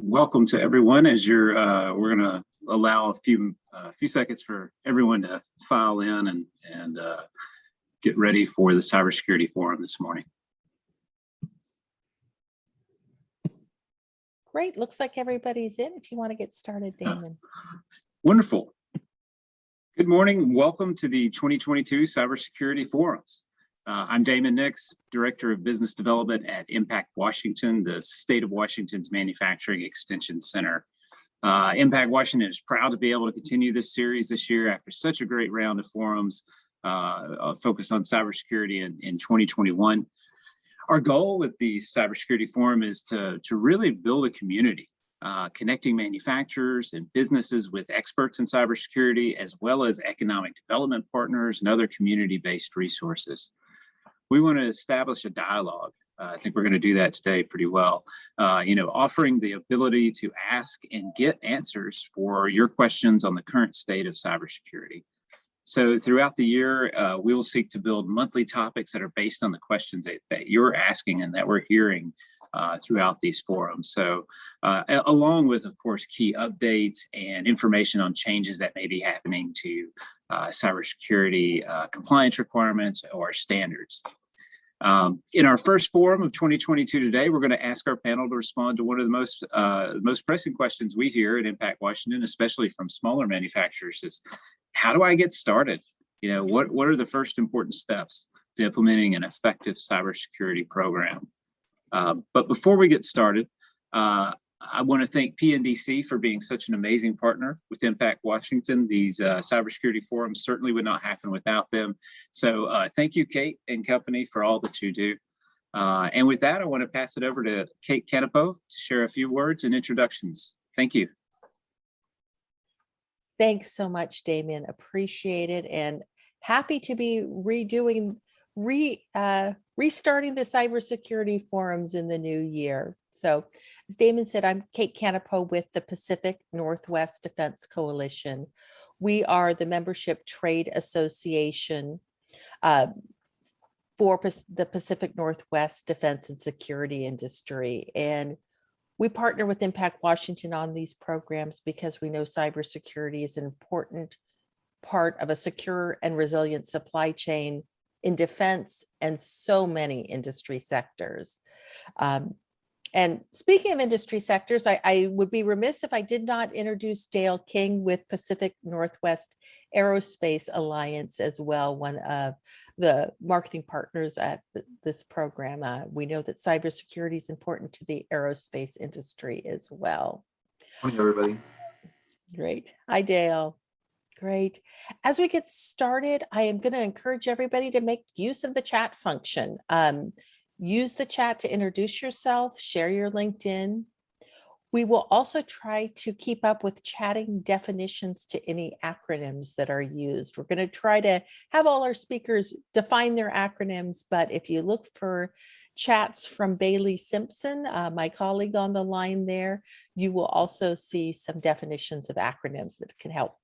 Welcome to everyone. As we're going to allow a few seconds for everyone to file in and get ready for the cybersecurity forum this morning. Great. Looks like everybody's in. If you want to get started, Damon. Wonderful. Good morning. Welcome to the 2022 Cybersecurity Forums. I'm Damon Nix, Director of Business Development at InTech Washington, the state of Washington's Manufacturing Extension Center. InTech Washington is proud to be able to continue this series this year after such a great round of forums focused on cybersecurity in 2021. Our goal with the Cybersecurity Forum is to really build a community, connecting manufacturers and businesses with experts in cybersecurity, as well as economic development partners and other community-based resources. We want to establish a dialogue. I think we're going to do that today pretty well. Offering the ability to ask and get answers for your questions on the current state of cybersecurity. So throughout the year, we will seek to build monthly topics that are based on the questions that you're asking and that we're hearing throughout these forums. So along with, of course, key updates and information on changes that may be happening to cybersecurity compliance requirements or standards. In our first forum of 2022 today, we're going to ask our panel to respond to one of the most pressing questions we hear at InTech Washington, especially from smaller manufacturers, is how do I get started? What are the first important steps to implementing an effective cybersecurity program? But before we get started, I want to thank PNDC for being such an amazing partner with InTech Washington. These cybersecurity forums certainly would not happen without them. So thank you, Kate and company, for all that you do. And with that, I want to pass it over to Kate Canapo to share a few words and introductions. Thank you. Thanks so much, Damien. Appreciate it, and happy to be restarting the cybersecurity forums in the new year. So, as Damon said, I'm Kate Canapo with the Pacific Northwest Defense Coalition. We are the membership trade association for the Pacific Northwest defense and security industry. And we partner with InTech Washington on these programs because we know cybersecurity is an important part of a secure and resilient supply chain in defense and so many industry sectors. And speaking of industry sectors, I would be remiss if I did not introduce Dale King with Pacific Northwest Aerospace Alliance as well, one of the marketing partners at this program. We know that cybersecurity is important to the aerospace industry as well. Morning, everybody. Great. Hi, Dale. Great. As we get started, I am going to encourage everybody to make use of the chat function. Use the chat to introduce yourself, share your LinkedIn. We will also try to keep up with chatting definitions to any acronyms that are used. We're going to try to have all our speakers define their acronyms, but if you look for chats from Bailey Simpson, my colleague on the line there, you will also see some definitions of acronyms that can help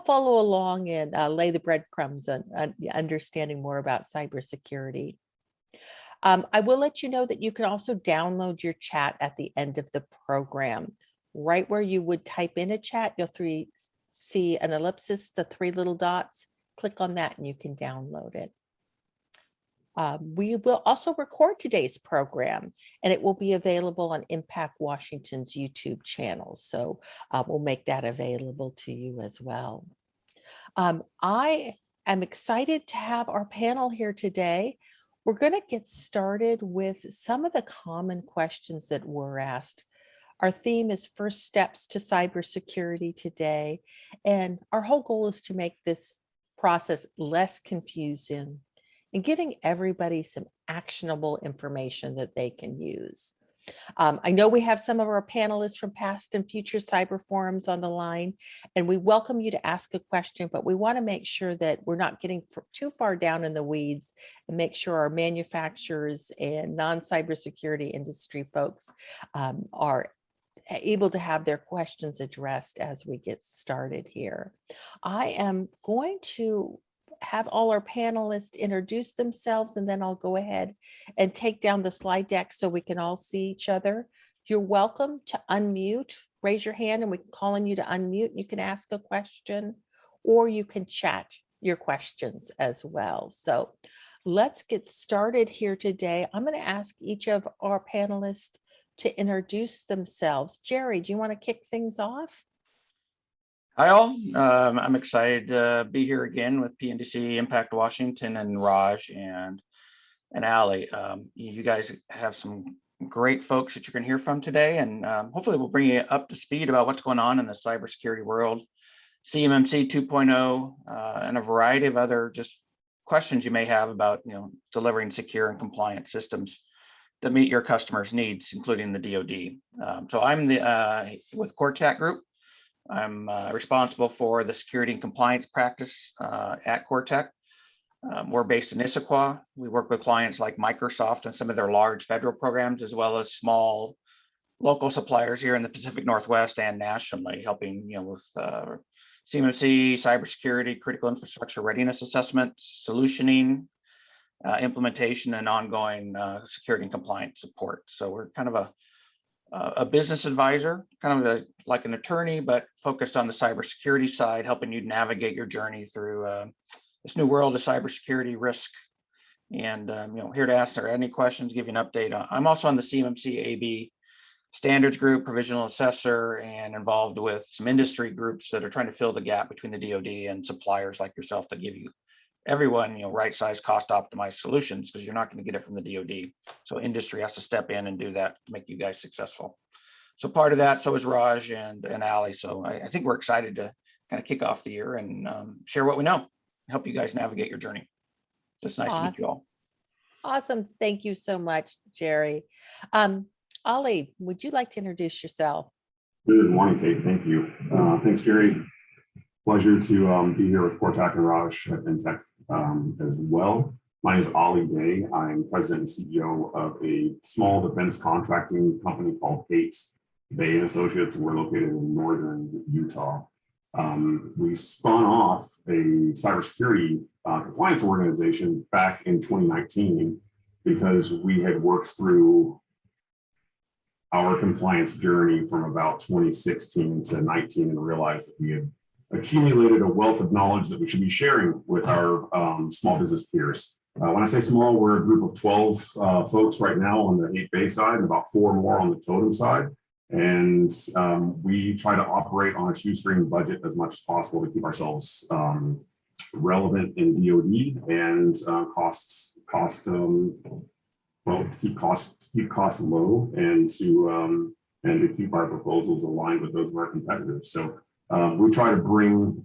follow along and lay the breadcrumbs on understanding more about cybersecurity. I will let you know that you can also download your chat at the end of the program. Right where you would type in a chat, you'll see an ellipsis, the three little dots. Click on that and you can download it. We will also record today's program, and it will be available on InTech Washington's YouTube channel. So we'll make that available to you as well. I am excited to have our panel here today. We're going to get started with some of the common questions that were asked. Our theme is first steps to cybersecurity today, and our whole goal is to make this process less confusing and giving everybody some actionable information that they can use. I know we have some of our panelists from past and future cyber forums on the line, and we welcome you to ask a question, but we want to make sure that we're not getting too far down in the weeds and make sure our manufacturers and non-cybersecurity industry folks are able to have their questions addressed as we get started here. I am going to have all our panelists introduce themselves, and then I'll go ahead and take down the slide deck so we can all see each other. You're welcome to unmute, raise your hand and we can call on you to unmute. You can ask a question or you can chat your questions as well. So let's get started here today. I'm going to ask each of our panelists to introduce themselves. Jerry, do you want to kick things off? Hi all, I'm excited to be here again with PNDC, Impact Washington, and Raj and Alli. You guys have some great folks that you're going to hear from today, and hopefully we'll bring you up to speed about what's going on in the cybersecurity world, CMMC 2.0, and a variety of other just questions you may have about delivering secure and compliant systems that meet your customers' needs, including the DoD. So I'm with CORTAC Group. I'm responsible for the security and compliance practice at CORTAC. We're based in Issaquah. We work with clients like Microsoft and some of their large federal programs, as well as small local suppliers here in the Pacific Northwest and nationally, helping with CMMC, cybersecurity, critical infrastructure readiness assessments, solutioning, implementation, and ongoing security and compliance support. So we're kind of a business advisor, kind of like an attorney, but focused on the cybersecurity side, helping you navigate your journey through this new world of cybersecurity risk. And here to answer any questions, give you an update. I'm also on the CMMC AB standards group, provisional assessor, and involved with some industry groups that are trying to fill the gap between the DoD and suppliers like yourself to give you everyone, right size, cost optimized solutions, because you're not going to get it from the DoD. So industry has to step in and do that to make you guys successful. So part of that, so is Raj and Alli. So I think we're excited to kind of kick off the year and share what we know, help you guys navigate your journey. So it's nice to meet you all. Awesome. Thank you so much, Jerry. Alli, would you like to introduce yourself? Good morning, Kate. Thank you. Thanks, Jerry. Pleasure to be here with CORTAC and Raj at InTech as well. My name is Alli Day. I'm president and CEO of a small defense contracting company called Haight, Bay and Associates. We're located in northern Utah. We spun off a cybersecurity compliance organization back in 2019 because we had worked through our compliance journey from about 2016 to 19 and realized that we had accumulated a wealth of knowledge that we should be sharing with our small business peers. When I say small, we're a group of 12 folks right now on the Haight Bay side and about 4 more on the Totem side. And we try to operate on a shoestring budget as much as possible to keep ourselves relevant in DoD and keep costs low and to keep our proposals aligned with those of our competitors. So we try to bring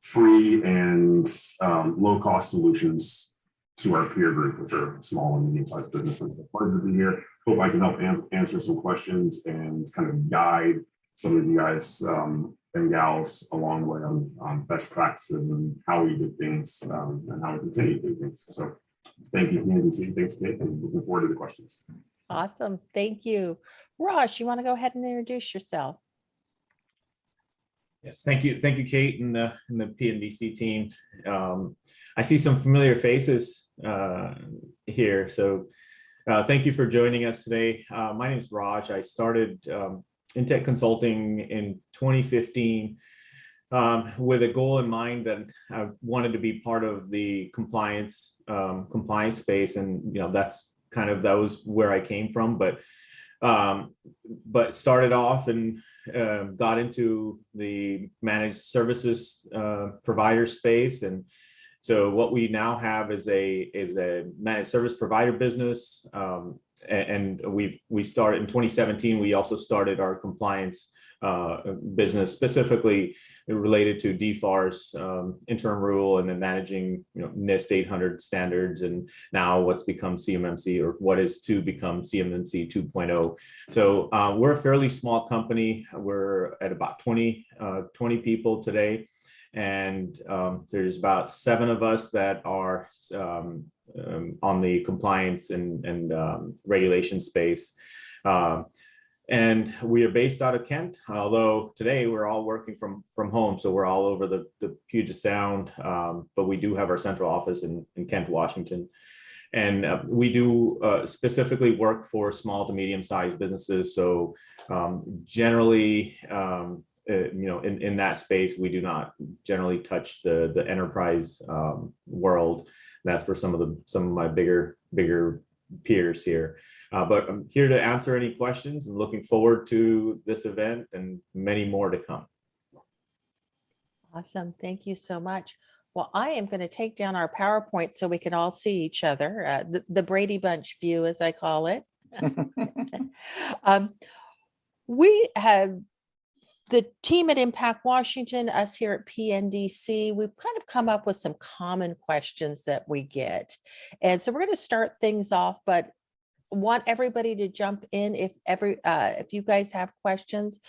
free and low-cost solutions to our peer group, which are small and medium-sized businesses. It's a pleasure to be here. Hope I can help answer some questions and kind of guide some of you guys and gals along the way on best practices and how we do things and how we continue to do things. So thank you, PNDC. Thanks, Kate, and looking forward to the questions. Awesome. Thank you. Raj, you want to go ahead and introduce yourself? Yes, thank you, Kate, and the PNDC team. I see some familiar faces here, so thank you for joining us today. My name is Raj. I started InTech Consulting in 2015 with a goal in mind that I wanted to be part of the compliance space, and that was where I came from, but started off and got into the managed services provider space. And so what we now have is a managed service provider business. And we started in 2017. We also started our compliance business, specifically related to DFARS interim rule, and then managing NIST 800 standards, and now what's become CMMC, or what is to become CMMC 2.0. So we're a fairly small company. We're at about 20 people today, and there's about 7 of us that are on the compliance and regulation space. And we are based out of Kent, although today we're all working from home. So we're all over the Puget Sound, but we do have our central office in Kent, Washington. And we do specifically work for small to medium-sized businesses. So generally, in that space, we do not generally touch the enterprise world. That's for some of my bigger peers here. But I'm here to answer any questions and looking forward to this event and many more to come. Awesome. Thank you so much. Well, I am going to take down our PowerPoint so we can all see each other, the Brady Bunch view, as I call it. We have the team at Impact Washington, us here at PNDC, we've kind of come up with some common questions that we get. And so we're going to start things off, but want everybody to jump in if you guys have questions.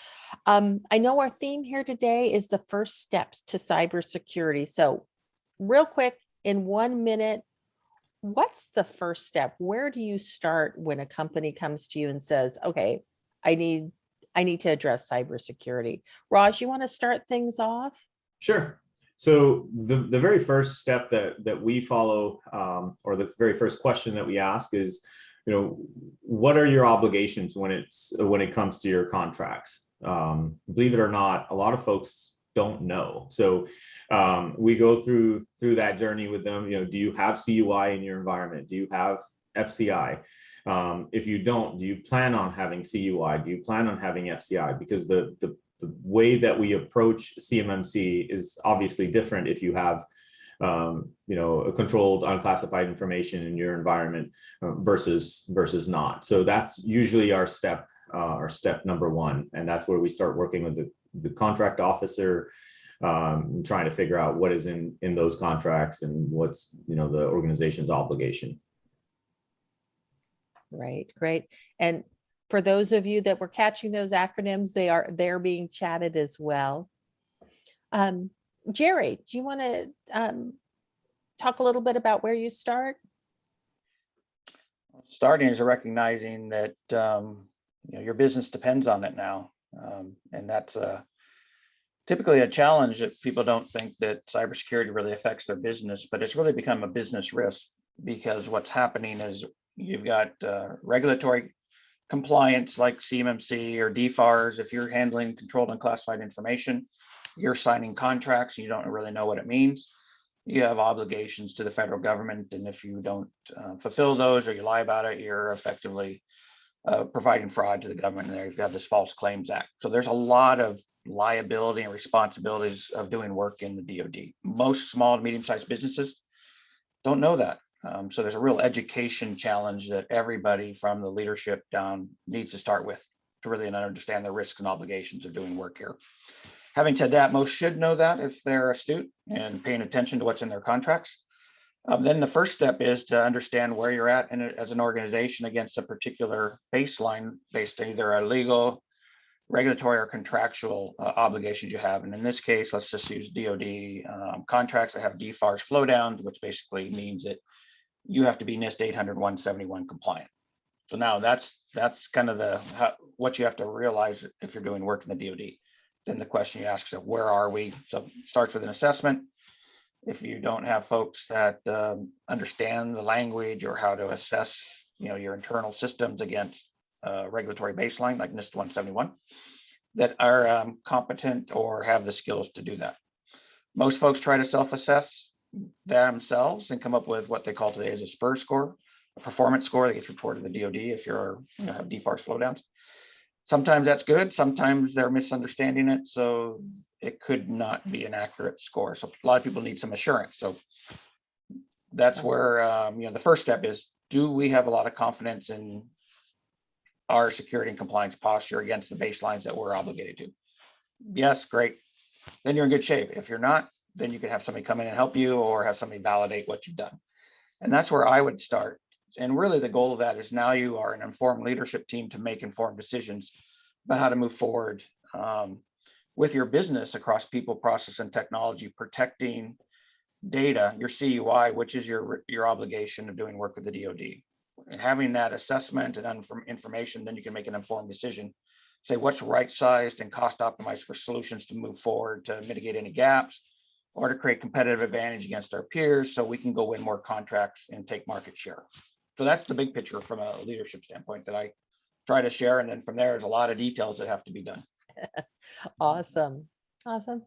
I know our theme here today is the first steps to cybersecurity. So real quick, in 1 minute, what's the first step? Where do you start when a company comes to you and says, okay, I need to address cybersecurity? Raj, you want to start things off? Sure. So the very first step that we follow, or the very first question that we ask is, what are your obligations when it comes to your contracts? Believe it or not, a lot of folks don't know. So we go through that journey with them. Do you have CUI in your environment? Do you have FCI? If you don't, do you plan on having CUI? Do you plan on having FCI? Because the way that we approach CMMC is obviously different if you have a controlled unclassified information in your environment versus not. So that's usually our step number one, and that's where we start working with the contract officer, trying to figure out what is in those contracts and what's the organization's obligation. Right, great. And for those of you that were catching those acronyms, they're being chatted as well. Jerry, do you want to talk a little bit about where you start? Starting is recognizing that your business depends on it now, and that's typically a challenge that people don't think that cybersecurity really affects their business, but it's really become a business risk, because what's happening is you've got regulatory compliance like CMMC or DFARS. If you're handling controlled and classified information, you're signing contracts and you don't really know what it means. You have obligations to the federal government, and if you don't fulfill those or you lie about it, you're effectively providing fraud to the government. And there you've got this False Claims Act. So there's a lot of liability and responsibilities of doing work in the DoD. Most small and medium-sized businesses don't know that. So there's a real education challenge that everybody from the leadership down needs to start with to really understand the risks and obligations of doing work here. Having said that, most should know that if they're astute and paying attention to what's in their contracts. Then the first step is to understand where you're at as an organization against a particular baseline based on either a legal, regulatory, or contractual obligations you have. And in this case, let's just use DoD contracts that have DFARS flow downs, which basically means that you have to be NIST 800-171 compliant. So now that's kind of what you have to realize if you're doing work in the DoD. Then the question you ask is, where are we? So it starts with an assessment. If you don't have folks that understand the language or how to assess, your internal systems against regulatory baseline like NIST 171, that are competent or have the skills to do that. Most folks try to self-assess themselves and come up with what they call today as a SPUR score, a performance score that gets reported to the DoD if you have DFARS slowdowns. Sometimes that's good, sometimes they're misunderstanding it, so it could not be an accurate score. So a lot of people need some assurance. So that's where the first step is, do we have a lot of confidence in our security and compliance posture against the baselines that we're obligated to? Yes, great. Then you're in good shape. If you're not, then you can have somebody come in and help you or have somebody validate what you've done. And that's where I would start. And really the goal of that is now you are an informed leadership team to make informed decisions about how to move forward with your business across people, process, and technology, protecting data, your CUI, which is your obligation of doing work with the DoD. And having that assessment and information, then you can make an informed decision. Say what's right-sized and cost optimized for solutions to move forward to mitigate any gaps, or to create competitive advantage against our peers so we can go win more contracts and take market share. So that's the big picture from a leadership standpoint that I try to share. And then from there, there's a lot of details that have to be done. Awesome. Awesome.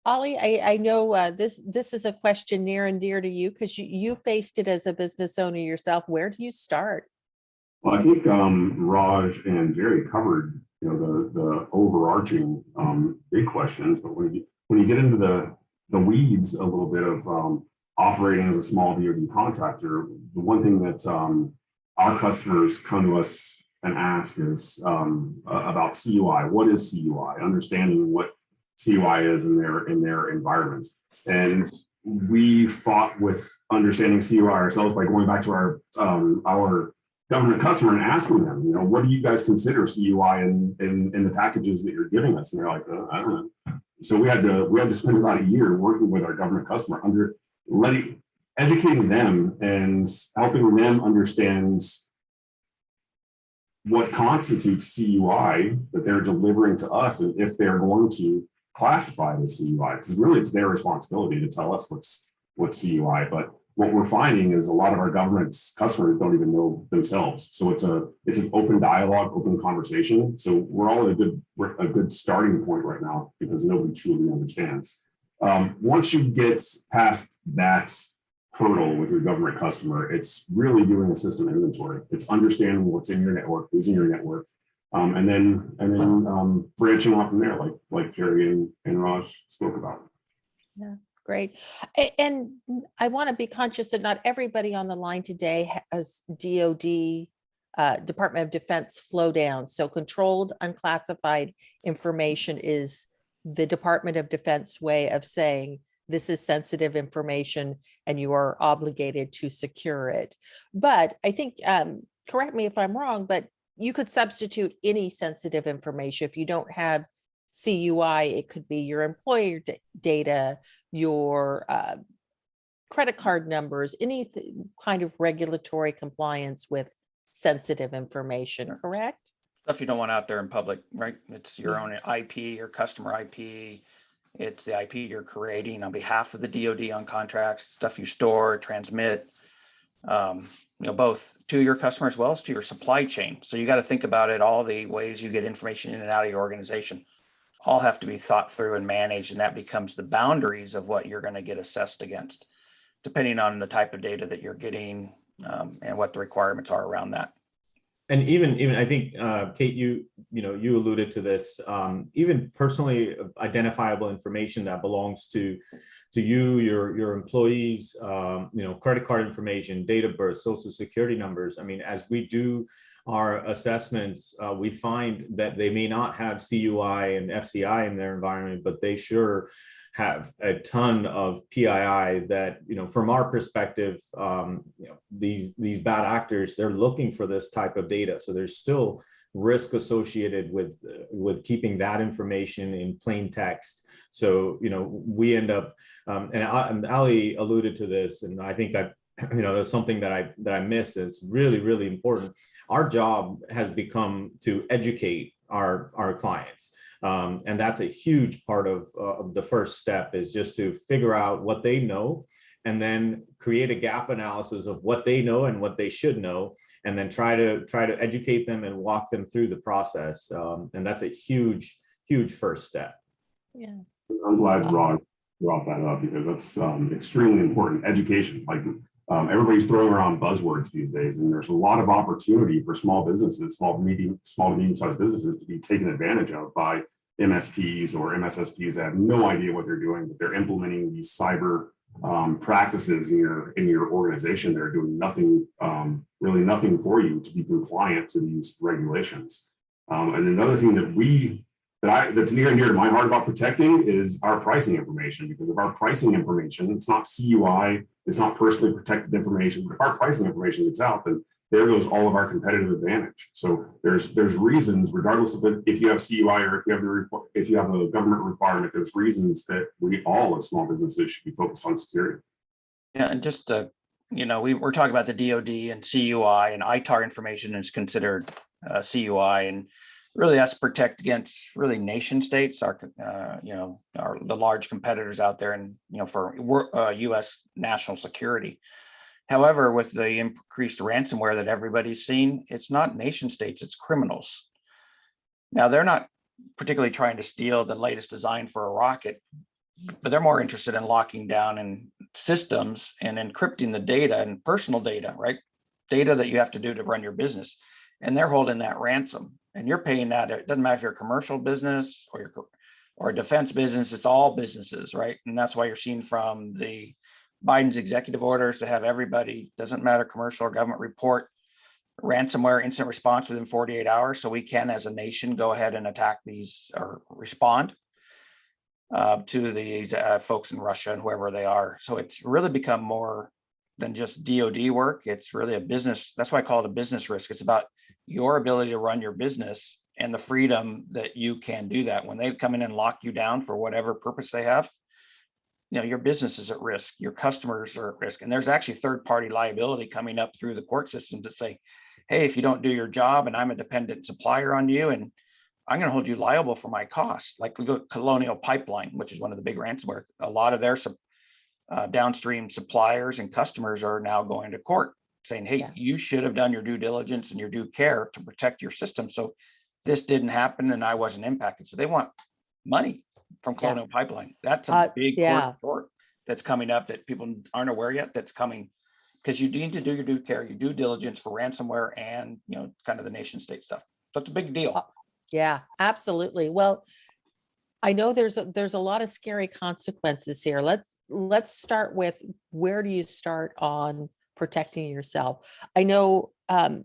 Ollie, I know this is a question near and dear to you because you faced it as a business owner yourself. Where do you start? Well, I think Raj and Jerry covered, the overarching big questions, but when you get into the weeds a little bit of operating as a small DoD contractor, the one thing that our customers come to us and ask is about CUI. What is CUI? Understanding what CUI is in their environment. And we fought with understanding CUI ourselves by going back to our government customer and asking them, what do you guys consider CUI in the packages that you're giving us? And they're like, I don't know. So we had to spend about a year working with our government customer educating them and helping them understand what constitutes CUI that they're delivering to us, and if they're going to classify it as CUI, because really it's their responsibility to tell us what's CUI. But what we're finding is a lot of our government customers don't even know themselves. So it's an open dialogue, open conversation. So we're all at a good starting point right now because nobody truly understands. Once you get past that hurdle with your government customer, it's really doing a system inventory. It's understanding what's in your network, who's in your network, and then branching off from there, like Jerry and Raj spoke about. Yeah, great. And I want to be conscious that not everybody on the line today has DoD, Department of Defense flow down. So controlled unclassified information is the Department of Defense way of saying this is sensitive information and you are obligated to secure it. But I think, correct me if I'm wrong, but you could substitute any sensitive information. If you don't have CUI, it could be your employer data, your credit card numbers, any kind of regulatory compliance with sensitive information, correct? Stuff you don't want out there in public, right? It's your own IP, your customer IP. It's the IP you're creating on behalf of the DoD on contracts, stuff you store, transmit, both to your customer as well as to your supply chain. So you got to think about it, all the ways you get information in and out of your organization all have to be thought through and managed, and that becomes the boundaries of what you're going to get assessed against, depending on the type of data that you're getting and what the requirements are around that. And even I think Kate, you alluded to this. Even personally identifiable information that belongs to you, your employees, credit card information, date of birth, social security numbers. I mean, as we do our assessments, we find that they may not have CUI and FCI in their environment, but they sure have a ton of PII that, from our perspective, these bad actors, they're looking for this type of data. So there's still risk associated with keeping that information in plain text. So, we end up, and Alli alluded to this, and I think there's something that I missed. It's really, really important. Our job has become to educate our clients. And that's a huge part of the first step, is just to figure out what they know and then create a gap analysis of what they know and what they should know, and then try to educate them and walk them through the process. And that's a huge, huge first step. Yeah. I'm glad Raj brought that up because that's extremely important. Education, everybody's throwing around buzzwords these days, and there's a lot of opportunity for small businesses, small to medium-sized businesses to be taken advantage of by MSPs or MSSPs that have no idea what they're doing, but they're implementing these cyber practices in your organization. They're doing nothing, really nothing for you to be compliant to these regulations. And another thing that's near and dear to my heart about protecting is our pricing information, because if our pricing information, it's not CUI, it's not personally protected information, but if our pricing information gets out, then there goes all of our competitive advantage. So there's reasons, regardless of if you have CUI or if you have a government requirement, there's reasons that we all as small businesses should be focused on security. Yeah, and just we're talking about the DoD and CUI, and ITAR information is considered CUI, and really us protect against really nation states, our the large competitors out there, and for U.S. national security. However, with the increased ransomware that everybody's seen, it's not nation states, it's criminals. Now, they're not particularly trying to steal the latest design for a rocket, but they're more interested in locking down in systems and encrypting the data and personal data, right? Data that you have to do to run your business. And they're holding that ransom. And you're paying that. It doesn't matter if you're a commercial business or a defense business, it's all businesses, right? And that's why you're seeing from the Biden's executive orders to have everybody, doesn't matter commercial or government, report ransomware incident response within 48 hours. So we can, as a nation, go ahead and attack these or respond to these folks in Russia and whoever they are. So it's really become more than just DoD work. It's really a business. That's why I call it a business risk. It's about your ability to run your business and the freedom that you can do that. When they come in and lock you down for whatever purpose they have, your business is at risk, your customers are at risk. And there's actually third-party liability coming up through the court system to say, hey, if you don't do your job and I'm a dependent supplier on you, and I'm going to hold you liable for my costs. Like we go Colonial Pipeline, which is one of the big ransomware. A lot of their downstream suppliers and customers are now going to court saying, hey, you should have done your due diligence and your due care to protect your system. So this didn't happen and I wasn't impacted. So they want money from Colonial Pipeline. That's a big court that's coming up that people aren't aware yet, that's coming, because you need to do your due care, your due diligence for ransomware and kind of the nation state stuff. So it's a big deal. Yeah, absolutely. Well, I know there's a lot of scary consequences here. Let's start with, where do you start on protecting yourself? I know a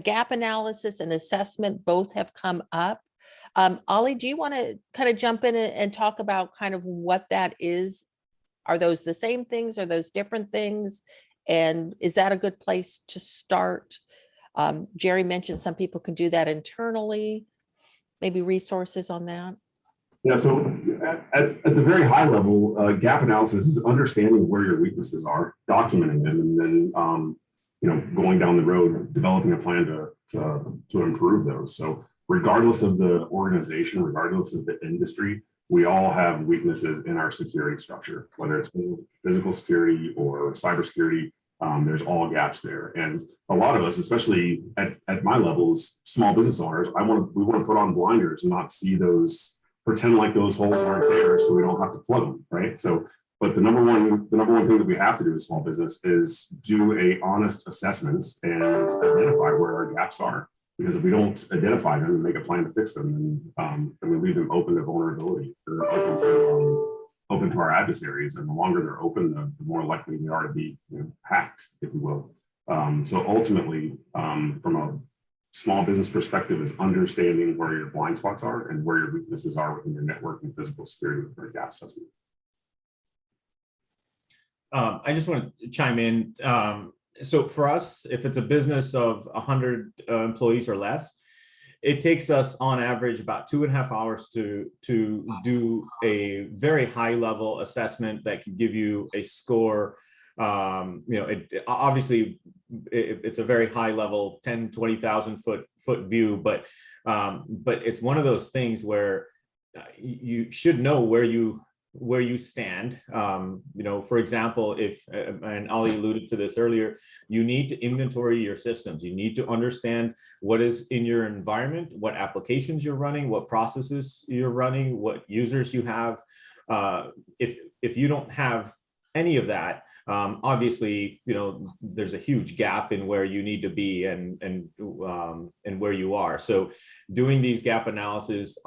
gap analysis and assessment both have come up. Alli, do you want to kind of jump in and talk about kind of what that is? Are those the same things? Are those different things? And is that a good place to start? Jerry mentioned some people can do that internally, maybe resources on that. Yeah, so at the very high level, gap analysis is understanding where your weaknesses are, documenting them, and then going down the road, developing a plan to improve those. So regardless of the organization, regardless of the industry, we all have weaknesses in our security structure, whether it's physical security or cybersecurity. There's all gaps there. And a lot of us, especially at my levels, small business owners, we want to put on blinders and not see those, pretend like those holes aren't there so we don't have to plug them, right? So, but the number one thing that we have to do as small business is do a honest assessments and identify where our gaps are. Because if we don't identify them and make a plan to fix them, then we leave them open to vulnerability. They're open to our adversaries, and the longer they're open, the more likely they are to be hacked, if you will. So ultimately, from a small business perspective, is understanding where your blind spots are and where your weaknesses are within your network and physical security with your gap assessment. I just want to chime in. So for us, if it's a business of 100 employees or less, it takes us on average about 2.5 hours to do a very high level assessment that can give you a score. Obviously it's a very high level, 10, 20,000 foot view, but it's one of those things where you should know where you stand. For example, and Alli alluded to this earlier, you need to inventory your systems. You need to understand what is in your environment, what applications you're running, what processes you're running, what users you have. If you don't have any of that, obviously, there's a huge gap in where you need to be and where you are. So doing these gap analysis,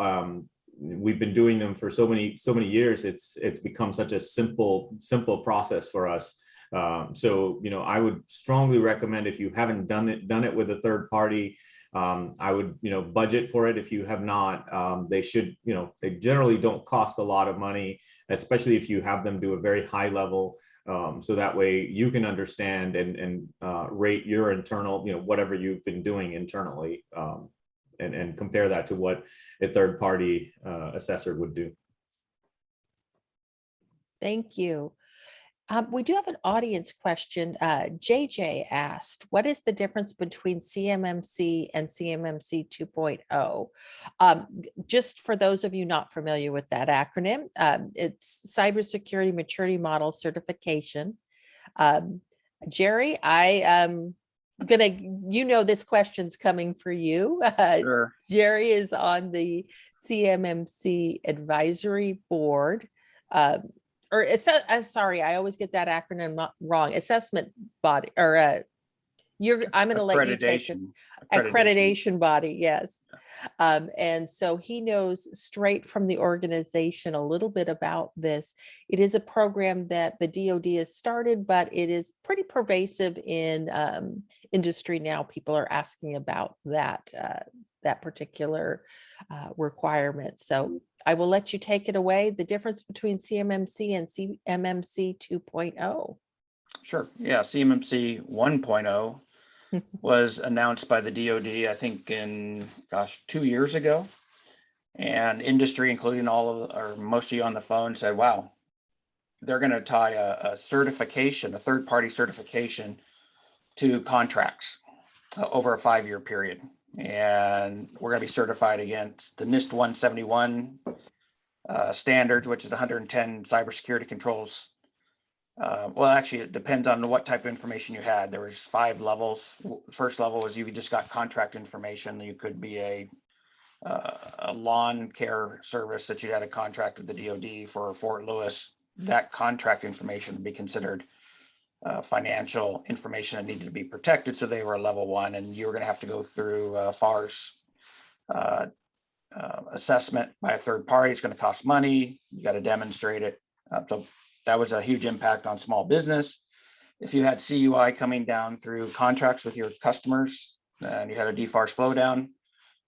we've been doing them for so many years. It's become such a simple process for us. So I would strongly recommend, if you haven't done it with a third party, I would budget for it if you have not. They should, they generally don't cost a lot of money, especially if you have them do a very high level, so that way you can understand and rate your internal, whatever you've been doing internally. And compare that to what a third party assessor would do. Thank you. We do have an audience question. JJ asked, what is the difference between CMMC and CMMC 2.0? Just for those of you not familiar with that acronym, it's Cybersecurity Maturity Model Certification. Jerry, this question's coming for you. Sure. Jerry is on the CMMC advisory board. Or it's sorry, I always get that acronym wrong. Assessment body, or I'm going to let you take it. Accreditation body, yes. And so he knows straight from the organization a little bit about this. It is a program that the DoD has started, but it is pretty pervasive in industry now. People are asking about that particular requirement. So I will let you take it away. The difference between CMMC and CMMC 2.0. Sure. Yeah, CMMC 1.0 was announced by the DoD, I think in, 2 years ago. And industry, including most of you on the phone, said, wow, they're going to tie a certification, a third-party certification to contracts over a 5-year period. And we're going to be certified against the NIST 171 standards, which is 110 cybersecurity controls. Well, actually, it depends on what type of information you had. There was 5 levels. First level was you just got contract information. You could be a lawn care service that you had a contract with the DoD for Fort Lewis. That contract information would be considered financial information that needed to be protected. So they were a level 1, and you were going to have to go through FAR's assessment by a third party. It's going to cost money. You got to demonstrate it. So that was a huge impact on small business. If you had CUI coming down through contracts with your customers and you had a DFARS flow down,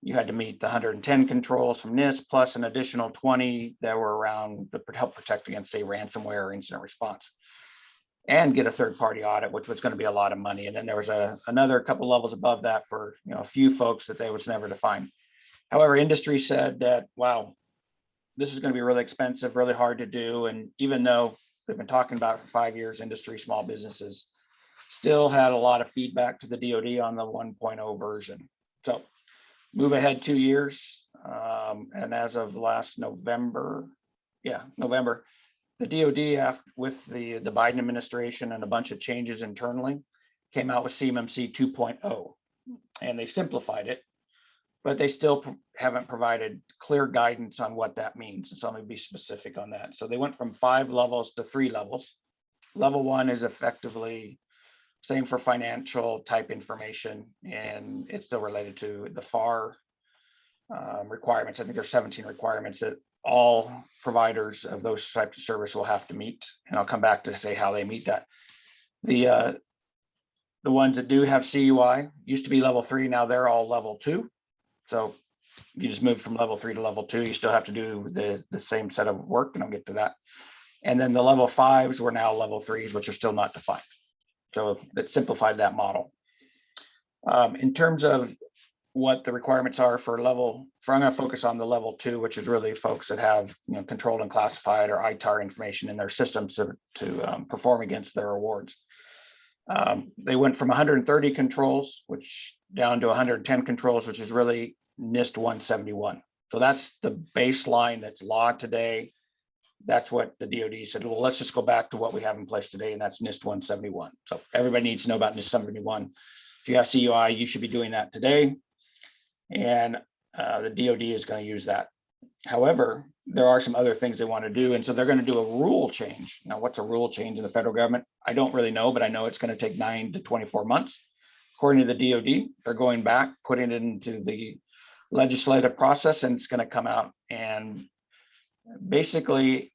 you had to meet the 110 controls from NIST plus an additional 20 that were around to help protect against, say, ransomware or incident response, and get a third-party audit, which was going to be a lot of money. And then there was another couple levels above that for a few folks that they was never defined. However, industry said that, wow, this is going to be really expensive, really hard to do. And even though they've been talking about it for 5 years, industry, small businesses still had a lot of feedback to the DoD on the 1.0 version. So move ahead 2 years. And as of last November, the DoD, with the Biden administration and a bunch of changes internally, came out with CMMC 2.0, and they simplified it, but they still haven't provided clear guidance on what that means. And so let me be specific on that. So they went from 5 levels to 3 levels. Level 1 is effectively same for financial type information, and it's still related to the FAR requirements. I think there's 17 requirements that all providers of those types of service will have to meet. And I'll come back to say how they meet that. The ones that do have CUI used to be level 3. Now they're all level 2. So you just move from level 3 to level 2. You still have to do the same set of work, and I'll get to that. And then the level 5s were now level 3s, which are still not defined. So that simplified that model. In terms of what the requirements are for I'm going to focus on the level 2, which is really folks that have controlled and classified or ITAR information in their systems to perform against their awards. They went from 130 controls, which down to 110 controls, which is really NIST 171. So that's the baseline that's law today. That's what the DoD said. Well, let's just go back to what we have in place today, and that's NIST 171. So everybody needs to know about NIST 171. If you have CUI, you should be doing that today. And the DoD is going to use that. However, there are some other things they want to do. And so they're going to do a rule change. Now, what's a rule change in the federal government? I don't really know, but I know it's going to take 9 to 24 months. According to the DoD, they're going back, putting it into the legislative process, and it's going to come out and basically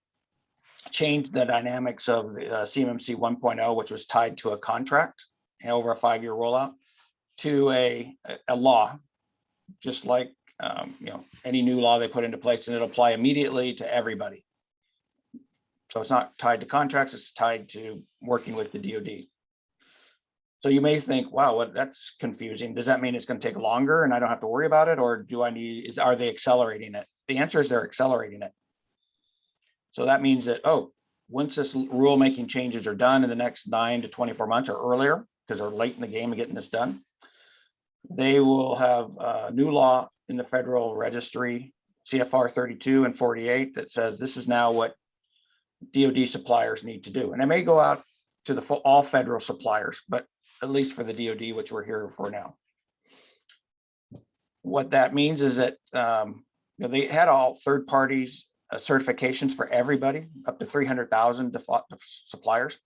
change the dynamics of the CMMC 1.0, which was tied to a contract and over a 5-year rollout, to a law, just like any new law they put into place, and it'll apply immediately to everybody. So it's not tied to contracts, it's tied to working with the DoD. So you may think, wow, that's confusing. Does that mean it's going to take longer and I don't have to worry about it? Or are they accelerating it? The answer is they're accelerating it. So that means that, once this rulemaking changes are done in the next 9 to 24 months or earlier, because they're late in the game of getting this done, they will have a new law in the Federal Registry, CFR 32 and 48, that says this is now what DoD suppliers need to do. And it may go out to the all federal suppliers, but at least for the DoD, which we're here for now. What that means is that they had all third parties certifications for everybody, up to 300,000 suppliers,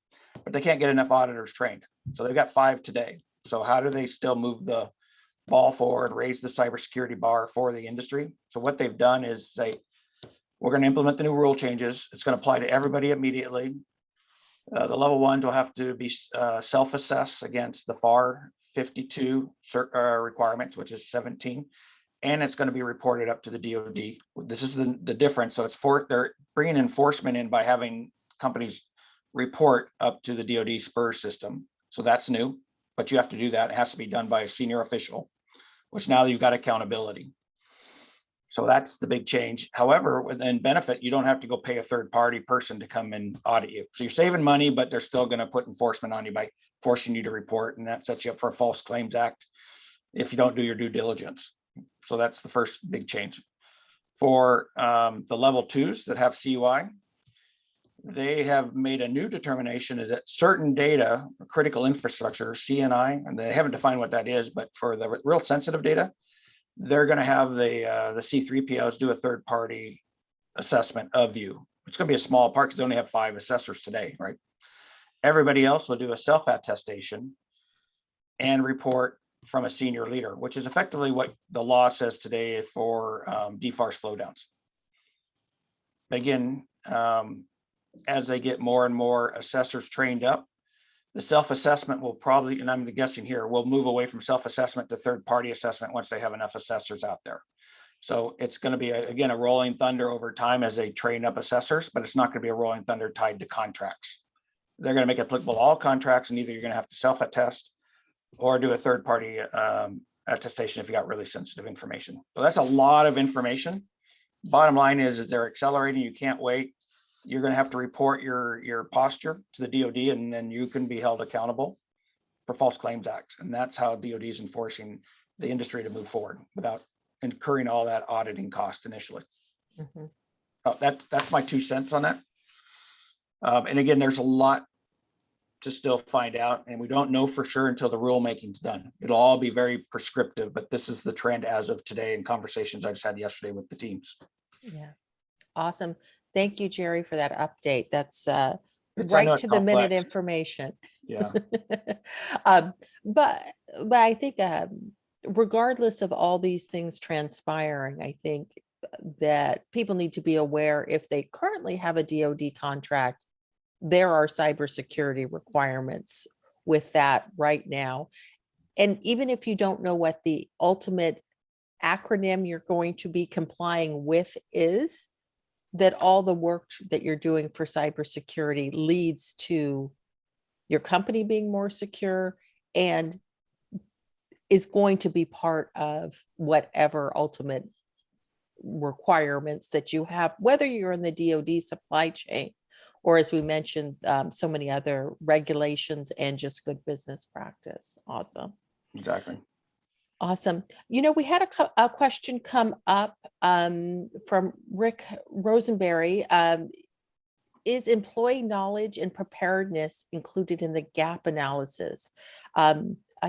but they can't get enough auditors trained. So they've got 5 today. So how do they still move the ball forward, raise the cybersecurity bar for the industry? So what they've done is say, we're going to implement the new rule changes. It's going to apply to everybody immediately. The level 1 will have to be self-assessed against the FAR 52 requirements, which is 17, and it's going to be reported up to the DoD. This is the difference. So they're bringing enforcement in by having companies report up to the DoD SPURS system. So that's new, but you have to do that. It has to be done by a senior official, which now you've got accountability. So that's the big change. However, within benefit, you don't have to go pay a third party person to come and audit you. So you're saving money, but they're still going to put enforcement on you by forcing you to report. And that sets you up for a False Claims Act if you don't do your due diligence. So that's the first big change. For the level 2s that have CUI, they have made a new determination is that certain data, critical infrastructure, CNI, and they haven't defined what that is, but for the real sensitive data, they're going to have the C3POs do a third party assessment of you. It's going to be a small part because they only have 5 assessors today, right? Everybody else will do a self-attestation and report from a senior leader, which is effectively what the law says today for DFARS flow downs. Again, as they get more and more assessors trained up, the self-assessment will probably, and I'm guessing here, will move away from self-assessment to third-party assessment once they have enough assessors out there. So it's going to be, again, a rolling thunder over time as they train up assessors, but it's not going to be a rolling thunder tied to contracts. They're going to make it applicable to all contracts, and either you're going to have to self-attest or do a third-party attestation if you got really sensitive information. So that's a lot of information. Bottom line is they're accelerating. You can't wait. You're going to have to report your posture to the DoD, and then you can be held accountable for False Claims Act. And that's how DoD is enforcing the industry to move forward without incurring all that auditing cost initially. Mm-hmm. That's my 2 cents on that. And again, there's a lot to still find out, and we don't know for sure until the rulemaking is done. It'll all be very prescriptive, but this is the trend as of today in conversations I just had yesterday with the teams. Yeah, awesome. Thank you, Jerry, for that update. That's It's right to the minute information. Yeah. But I think regardless of all these things transpiring, I think that people need to be aware if they currently have a DoD contract, there are cybersecurity requirements with that right now. And even if you don't know what the ultimate acronym you're going to be complying with is, that all the work that you're doing for cybersecurity leads to your company being more secure and is going to be part of whatever ultimate requirements that you have, whether you're in the DoD supply chain or, as we mentioned, so many other regulations and just good business practice. Awesome. Exactly. Awesome. You know, we had a question come up from Rick Rosenberry. Is employee knowledge and preparedness included in the gap analysis?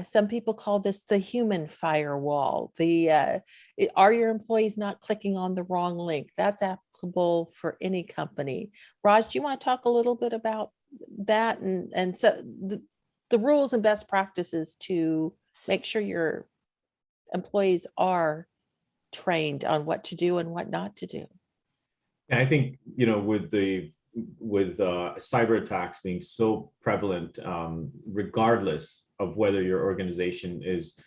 Some people call this the human firewall. Are your employees not clicking on the wrong link? That's applicable for any company. Raj, do you want to talk a little bit about that and so the rules and best practices to make sure your employees are trained on what to do and what not to do? And I think, you know, with cyber attacks being so prevalent, regardless of whether your organization is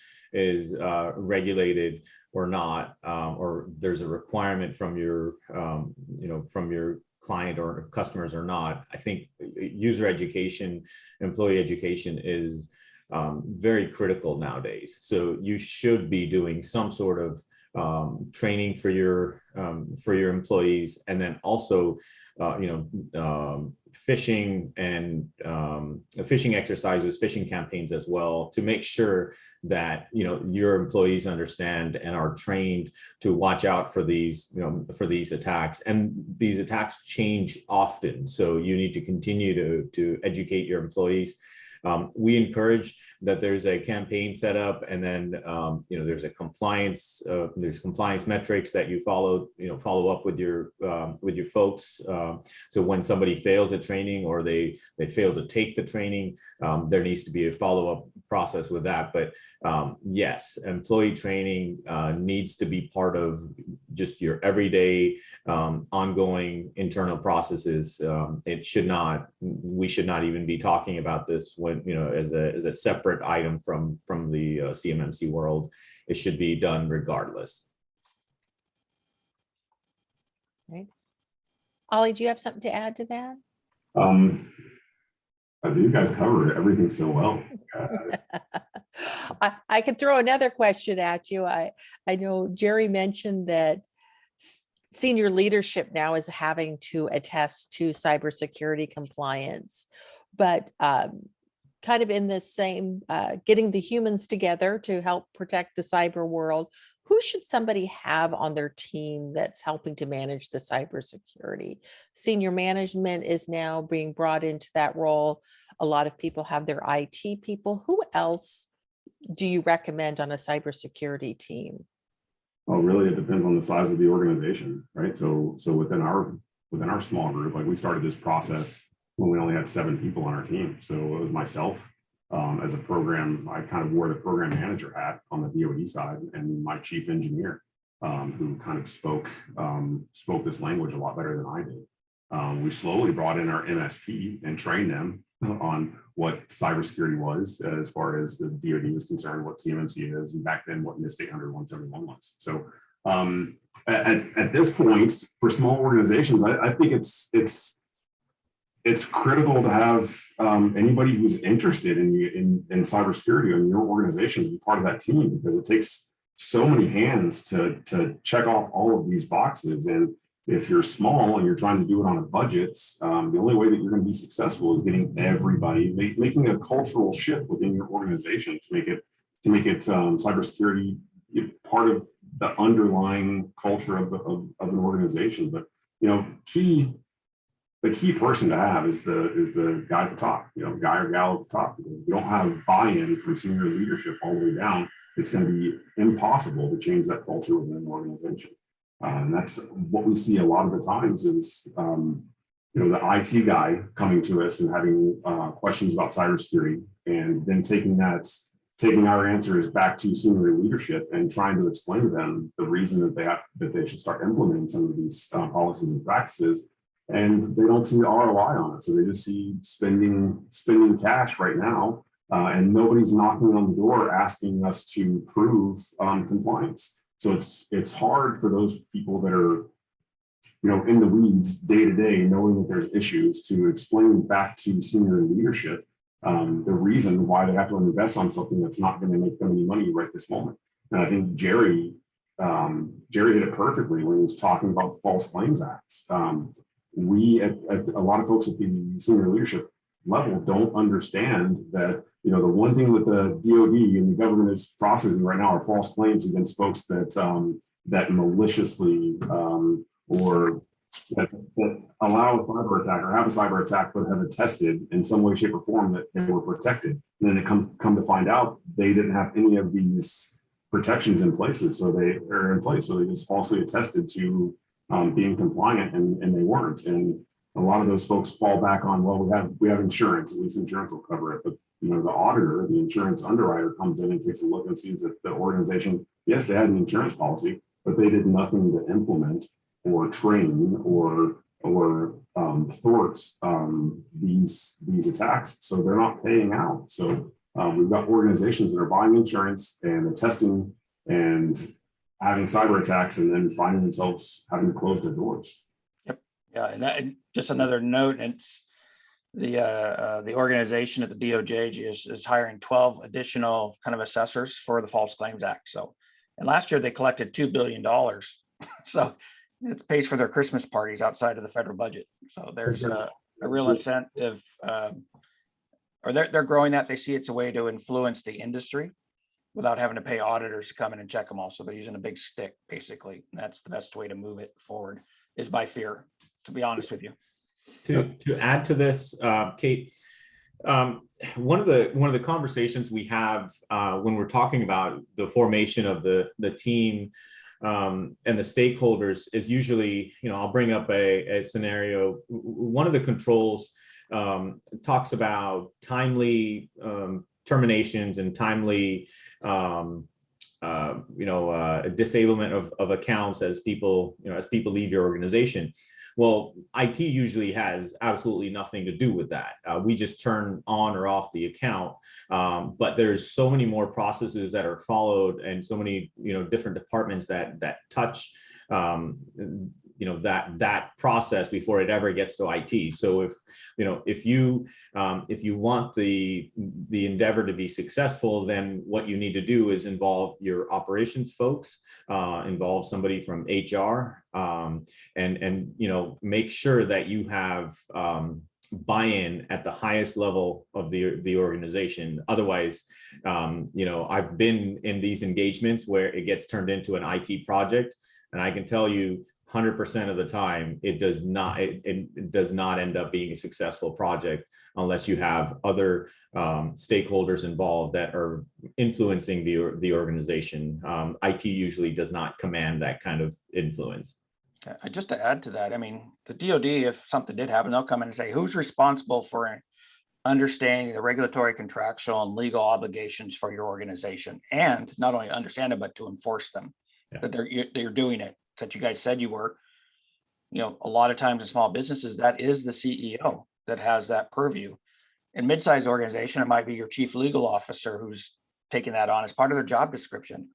regulated or not, or there's a requirement from your from your client or customers or not, I think user education, employee education is very critical nowadays. So you should be doing some sort of training for your employees, and then also phishing and phishing exercises, phishing campaigns as well, to make sure that your employees understand and are trained to watch out for these attacks. And these attacks change often, so you need to continue to educate your employees. We encourage that there's a campaign set up, and then there's a compliance metrics that you follow up with your folks. So when somebody fails at training, or they fail to take the training, there needs to be a follow-up process with that. But yes, employee training needs to be part of just your everyday ongoing internal processes. We should not even be talking about this when as a separate item from the CMMC world. It should be done regardless. Right. Ollie, do you have something to add to that? These guys covered everything so well. I could throw another question at you. I know Jerry mentioned that senior leadership now is having to attest to cybersecurity compliance, but kind of in the same, getting the humans together to help protect the cyber world, who should somebody have on their team that's helping to manage the cybersecurity? Senior management is now being brought into that role. A lot of people have their IT people. Who else do you recommend on a cybersecurity team? Well, really, it depends on the size of the organization, right? So within our small group, like we started this process when we only had 7 people on our team. So it was myself as a program. I kind of wore the program manager hat on the DoD side, and my chief engineer, who kind of spoke this language a lot better than I did. We slowly brought in our MSP and trained them on what cybersecurity was, as far as the DoD was concerned, what CMMC is, and back then what NIST 800-171 was. So at this point, for small organizations, I think it's critical to have anybody who's interested in cybersecurity in your organization to be part of that team, because it takes so many hands to check off all of these boxes. And if you're small and you're trying to do it on a budget, the only way that you're going to be successful is getting everybody, making a cultural shift within your organization to make it cybersecurity part of the underlying culture of an organization. But the key person to have is the guy at the top, guy or gal at the top. If you don't have buy-in from senior leadership all the way down, it's going to be impossible to change that culture within an organization. And that's what we see a lot of the times is, the IT guy coming to us and having questions about cybersecurity, and then taking our answers back to senior leadership and trying to explain to them the reason that they should start implementing some of these policies and practices. And they don't see the ROI on it. So they just see spending cash right now, and nobody's knocking on the door asking us to prove compliance. So it's hard for those people that are, in the weeds day to day, knowing that there's issues, to explain back to senior leadership the reason why they have to invest on something that's not going to make them any money right this moment. And I think Jerry hit it perfectly when he was talking about the False Claims Acts. We, at a lot of folks at the senior leadership level, don't understand that, the one thing that the DoD and the government is processing right now are false claims against folks that maliciously or that allow a cyber attack or have a cyber attack, but have attested in some way, shape, or form that they were protected. And then they come to find out they didn't have any of these protections in place, so they just falsely attested to being compliant, and they weren't. And a lot of those folks fall back on, well, we have insurance, at least insurance will cover it. But the auditor, the insurance underwriter, comes in and takes a look and sees that the organization, yes, they had an insurance policy, but they did nothing to implement or train or thwart these attacks. So they're not paying out. So we've got organizations that are buying insurance and attesting and having cyber attacks, and then finding themselves having to close their doors. Yep. Yeah, and just another note, it's the organization at the DOJ is hiring 12 additional kind of assessors for the False Claims Act. So, and last year they collected $2 billion. So it pays for their Christmas parties outside of the federal budget. So there's a real incentive, or they're growing that. They see it's a way to influence the industry without having to pay auditors to come in and check them all. So they're using a big stick, basically. And that's the best way to move it forward, is by fear, to be honest with you. To add to this, Kate, one of the conversations we have when we're talking about the formation of the team and the stakeholders is usually, I'll bring up a scenario. One of the controls talks about timely terminations and timely disablement of accounts as people leave your organization. Well, IT usually has absolutely nothing to do with that. We just turn on or off the account, but there's so many more processes that are followed, and so many different departments that touch that process before it ever gets to IT. So if you want the endeavor to be successful, then what you need to do is involve your operations folks, involve somebody from HR, and make sure that you have buy-in at the highest level of the organization. Otherwise, I've been in these engagements where it gets turned into an IT project, and I can tell you 100% of the time, it does not end up being a successful project unless you have other stakeholders involved that are influencing the organization. IT usually does not command that kind of influence. Okay. Just to add to that, I mean, the DoD, if something did happen, they'll come in and say, who's responsible for understanding the regulatory, contractual, and legal obligations for your organization, and not only understand it, but to enforce them, that they're doing it. That you guys said you were. A lot of times in small businesses, that is the CEO that has that purview. In mid-sized organization, it might be your chief legal officer who's taking that on as part of their job description.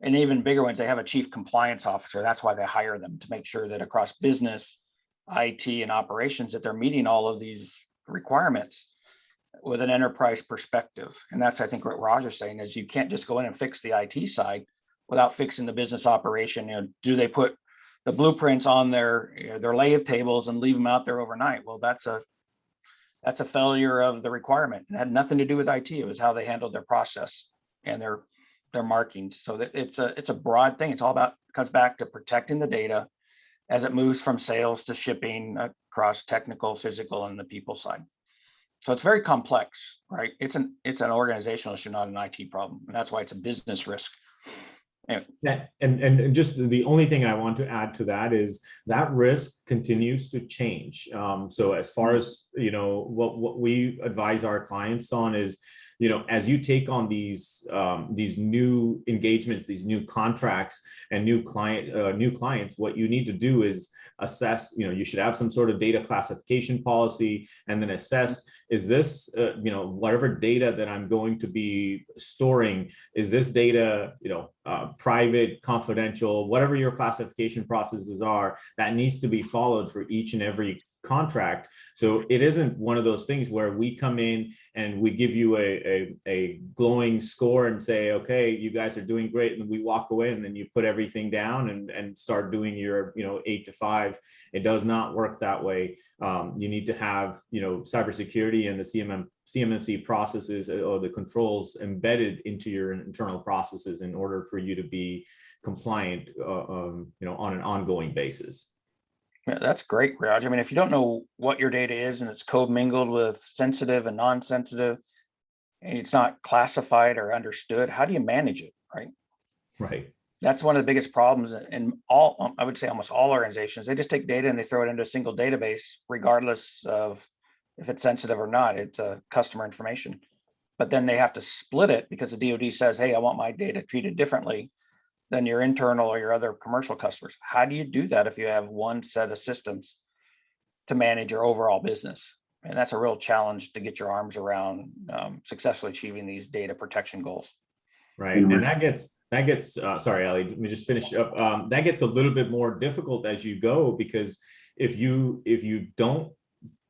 And even bigger ones, they have a chief compliance officer. That's why they hire them, to make sure that across business, IT, and operations, that they're meeting all of these requirements with an enterprise perspective. And that's, I think, what Raj is saying, is you can't just go in and fix the IT side without fixing the business operation. Do they put the blueprints on their lathe tables and leave them out there overnight? Well, that's a failure of the requirement. It had nothing to do with IT. It was how they handled their process and their markings. So that it's a broad thing. It's all about, comes back to protecting the data as it moves from sales to shipping across technical, physical, and the people side. So it's very complex, right? It's an organizational issue, not an IT problem. And that's why it's a business risk. Yeah, and just the only thing I want to add to that is that risk continues to change. So as far as what we advise our clients on is, as you take on these new engagements, these new contracts, and new clients, what you need to do is assess. You should have some sort of data classification policy, and then assess: is this whatever data that I'm going to be storing, is this data private, confidential, whatever your classification processes are, that needs to be followed for each and every contract. So it isn't one of those things where we come in and we give you a glowing score and say, okay, you guys are doing great, and we walk away, and then you put everything down and start doing your 8 to 5. It does not work that way. You need to have cybersecurity and the CMMC processes or the controls embedded into your internal processes in order for you to be compliant on an ongoing basis. Yeah, that's great, Raj. I mean, if you don't know what your data is and it's commingled with sensitive and non-sensitive, and it's not classified or understood, how do you manage it, right? Right. That's one of the biggest problems in all, I would say almost all organizations. They just take data and they throw it into a single database, regardless of if it's sensitive or not. It's customer information. But then they have to split it because the DoD says, hey, I want my data treated differently than your internal or your other commercial customers. How do you do that if you have one set of systems to manage your overall business? And that's a real challenge to get your arms around successfully achieving these data protection goals. Right, and that gets sorry, Alli, let me just finish up. That gets a little bit more difficult as you go, because if you don't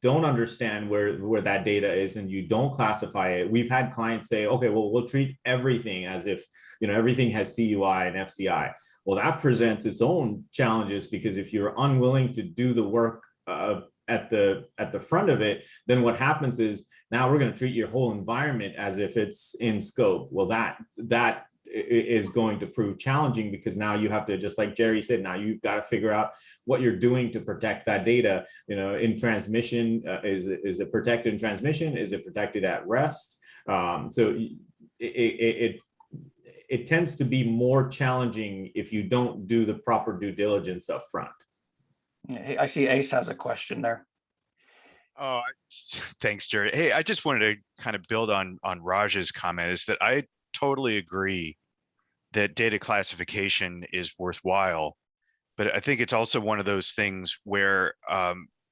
understand where that data is and you don't classify it, we've had clients say, okay, well, we'll treat everything as if everything has CUI and FCI. Well, that presents its own challenges, because if you're unwilling to do the work at the front of it, then what happens is now we're going to treat your whole environment as if it's in scope. Well, that is going to prove challenging, because now you have to, just like Jerry said, now you've got to figure out what you're doing to protect that data. You know, in transmission, is it protected in transmission? Is it protected at rest? So it tends to be more challenging if you don't do the proper due diligence up front. I see Ace has a question there. Oh, thanks, Jared. Hey, I just wanted to kind of build on Raj's comment, is that I totally agree that data classification is worthwhile, but I think it's also one of those things where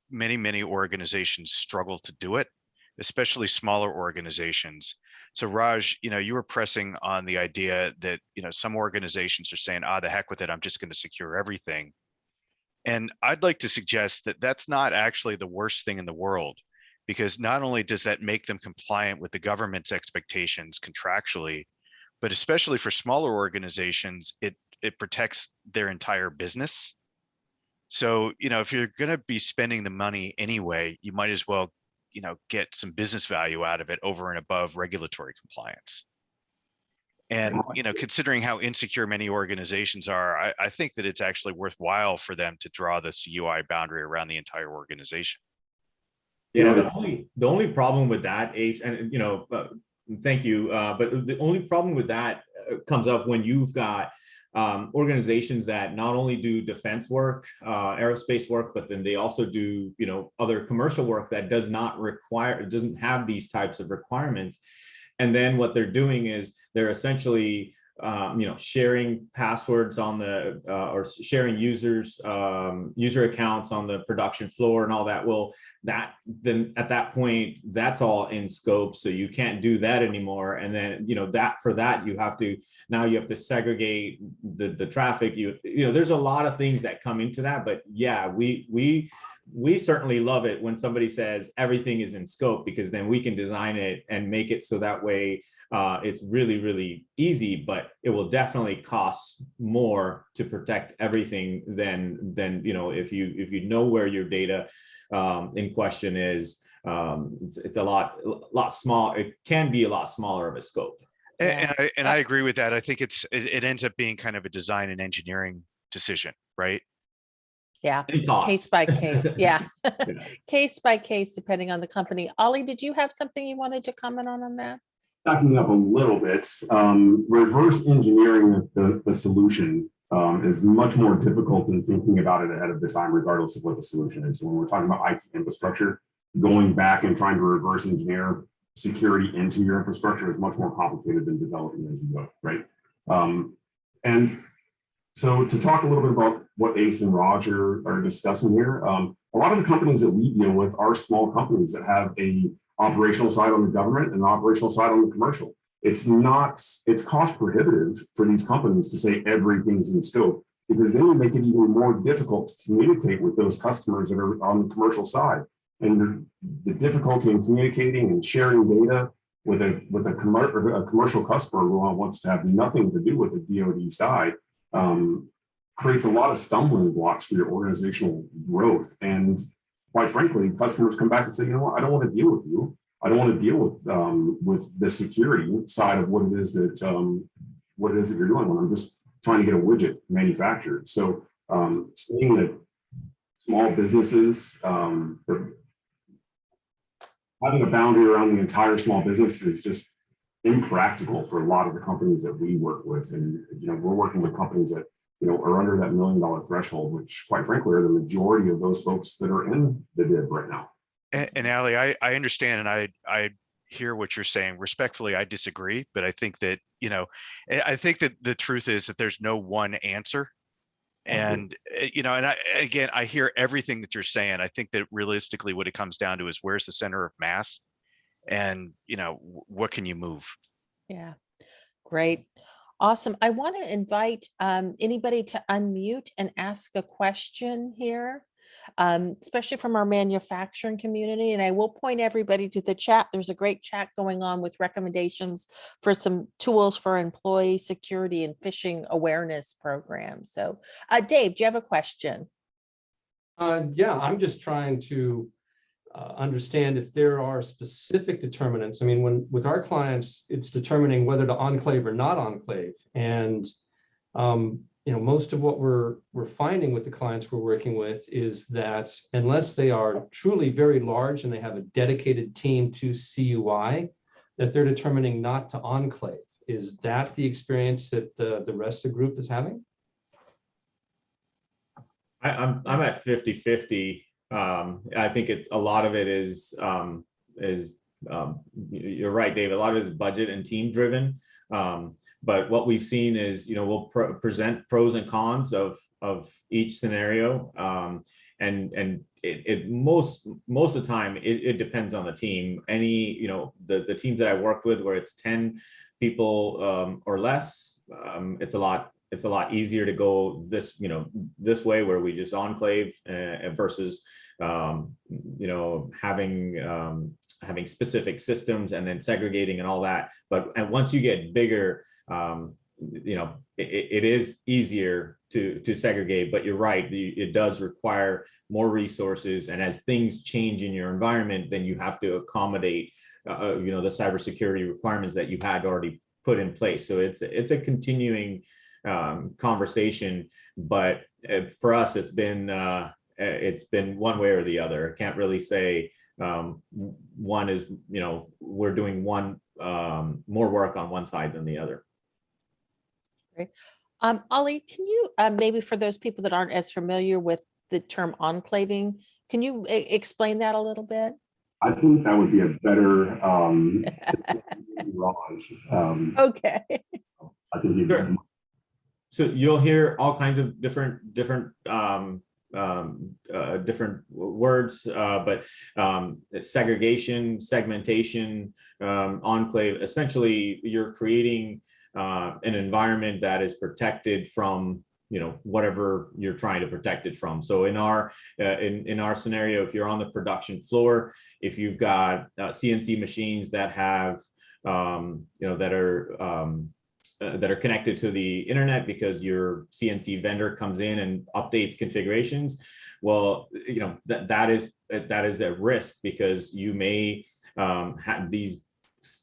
many organizations struggle to do it, especially smaller organizations. So Raj, you were pressing on the idea that, some organizations are saying, the heck with it, I'm just going to secure everything. And I'd like to suggest that that's not actually the worst thing in the world, because not only does that make them compliant with the government's expectations contractually, but especially for smaller organizations, it protects their entire business. So, if you're going to be spending the money anyway, you might as well get some business value out of it over and above regulatory compliance. And, considering how insecure many organizations are, I think that it's actually worthwhile for them to draw the CUI boundary around the entire organization. Yeah, the only problem with that, Ace, and thank you, but the only problem with that comes up when you've got organizations that not only do defense work, aerospace work, but then they also do, other commercial work that doesn't have these types of requirements. And then what they're doing is they're essentially, sharing passwords on the, or sharing user accounts on the production floor and all that. Well, then at that point, that's all in scope. So you can't do that anymore. And then, you have to segregate the traffic. There's a lot of things that come into that, but yeah, we certainly love it when somebody says everything is in scope, because then we can design it and make it so that way it's really, really easy, but it will definitely cost more to protect everything than if you know where your data in question is. It's a lot small. It can be a lot smaller of a scope. And I agree with that. I think it ends up being kind of a design and engineering decision, right? Yeah, case by case. Yeah, case by case, depending on the company. Ollie, did you have something you wanted to comment on that? Backing up a little bit, reverse engineering the solution is much more difficult than thinking about it ahead of the time, regardless of what the solution is. So when we're talking about IT infrastructure, going back and trying to reverse engineer security into your infrastructure is much more complicated than developing as you go, right? And so to talk a little bit about what Ace and Raj are discussing here, a lot of the companies that we deal with are small companies that have a operational side on the government and an operational side on the commercial. It's cost prohibitive for these companies to say everything's in scope, because then we make it even more difficult to communicate with those customers that are on the commercial side. And the difficulty in communicating and sharing data with a commercial customer who wants to have nothing to do with the DoD side creates a lot of stumbling blocks for your organizational growth. And quite frankly, customers come back and say, I don't want to deal with you. I don't want to deal with the security side of what it is that you're doing when I'm just trying to get a widget manufactured. So seeing that small businesses, having a boundary around the entire small business is just impractical for a lot of the companies that we work with. And we're working with companies that are under that $1 million threshold, which quite frankly are the majority of those folks that are in the bid right now. And Alli, I understand, and I hear what you're saying. Respectfully, I disagree, but I think that I think that the truth is that there's no one answer. And I hear everything that you're saying. I think that realistically, what it comes down to is where's the center of mass, and what can you move? Yeah, great. Awesome. I want to invite anybody to unmute and ask a question here, especially from our manufacturing community. And I will point everybody to the chat. There's a great chat going on with recommendations for some tools for employee security and phishing awareness programs. So Dave, do you have a question? Yeah, I'm just trying to understand if there are specific determinants. I mean, with our clients, it's determining whether to enclave or not enclave. And most of what we're finding with the clients we're working with is that unless they are truly very large and they have a dedicated team to CUI, that they're determining not to enclave. Is that the experience that the rest of the group is having? I'm at 50-50. I think it's a lot of it is you're right, Dave. A lot of it is budget and team driven. But what we've seen is, we'll present pros and cons of each scenario. And it most of the time it depends on the team. The teams that I worked with where it's 10 people or less, it's a lot easier to go this way where we just enclave versus having specific systems and then segregating and all that. And once you get bigger, it is easier to segregate, but you're right, it does require more resources. And as things change in your environment, then you have to accommodate the cybersecurity requirements that you had already put in place. So it's a continuing conversation, but for us, it's been one way or the other. I can't really say one is, we're doing one more work on one side than the other. Great. Alli, can you maybe for those people that aren't as familiar with the term enclaving, can you explain that a little bit? I think that would be a better Raj. Okay. I think you. Sure. So you'll hear all kinds of different words, but segregation, segmentation, enclave. Essentially, you're creating an environment that is protected from whatever you're trying to protect it from. So in our scenario, if you're on the production floor, if you've got CNC machines that have that are connected to the internet because your CNC vendor comes in and updates configurations, well, that is a risk because you may have these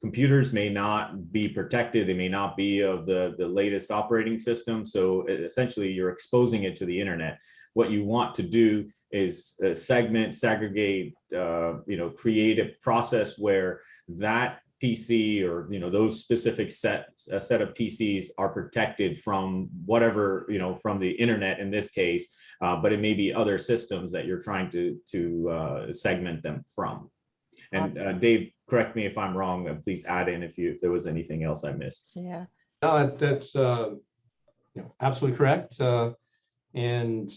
computers may not be protected. They may not be of the latest operating system. So essentially you're exposing it to the internet. What you want to do is segment, segregate, create a process where that PC or those specific set of PCs are protected from whatever from the internet in this case, but it may be other systems that you're trying to segment them from. And Awesome. Dave, correct me if I'm wrong. Please add in if there was anything else I missed. Yeah. No, that's absolutely correct. And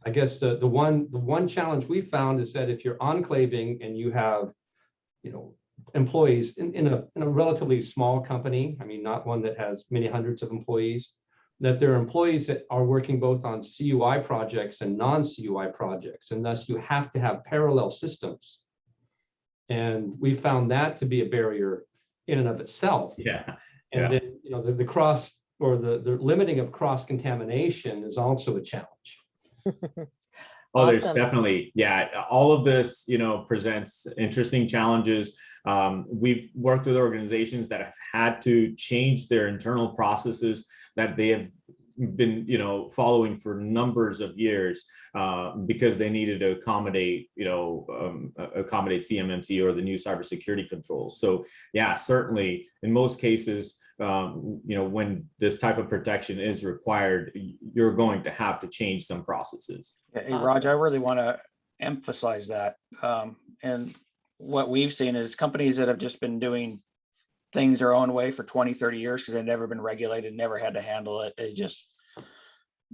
I guess the one challenge we found is that if you're enclaving and you have employees in a relatively small company, I mean, not one that has many hundreds of employees, that there are employees that are working both on CUI projects and non-CUI projects, and thus you have to have parallel systems. And we found that to be a barrier in and of itself. Yeah. And then the cross or the limiting of cross contamination is also a challenge. Oh, there's Awesome. definitely, all of this, presents interesting challenges. We've worked with organizations that have had to change their internal processes that they have been, following for numbers of years because they needed to accommodate CMMC or the new cybersecurity controls. So yeah, certainly in most cases, when this type of protection is required, you're going to have to change some processes. Hey, Raj, I really want to emphasize that. And what we've seen is companies that have just been doing things their own way for 20, 30 years because they've never been regulated, never had to handle it.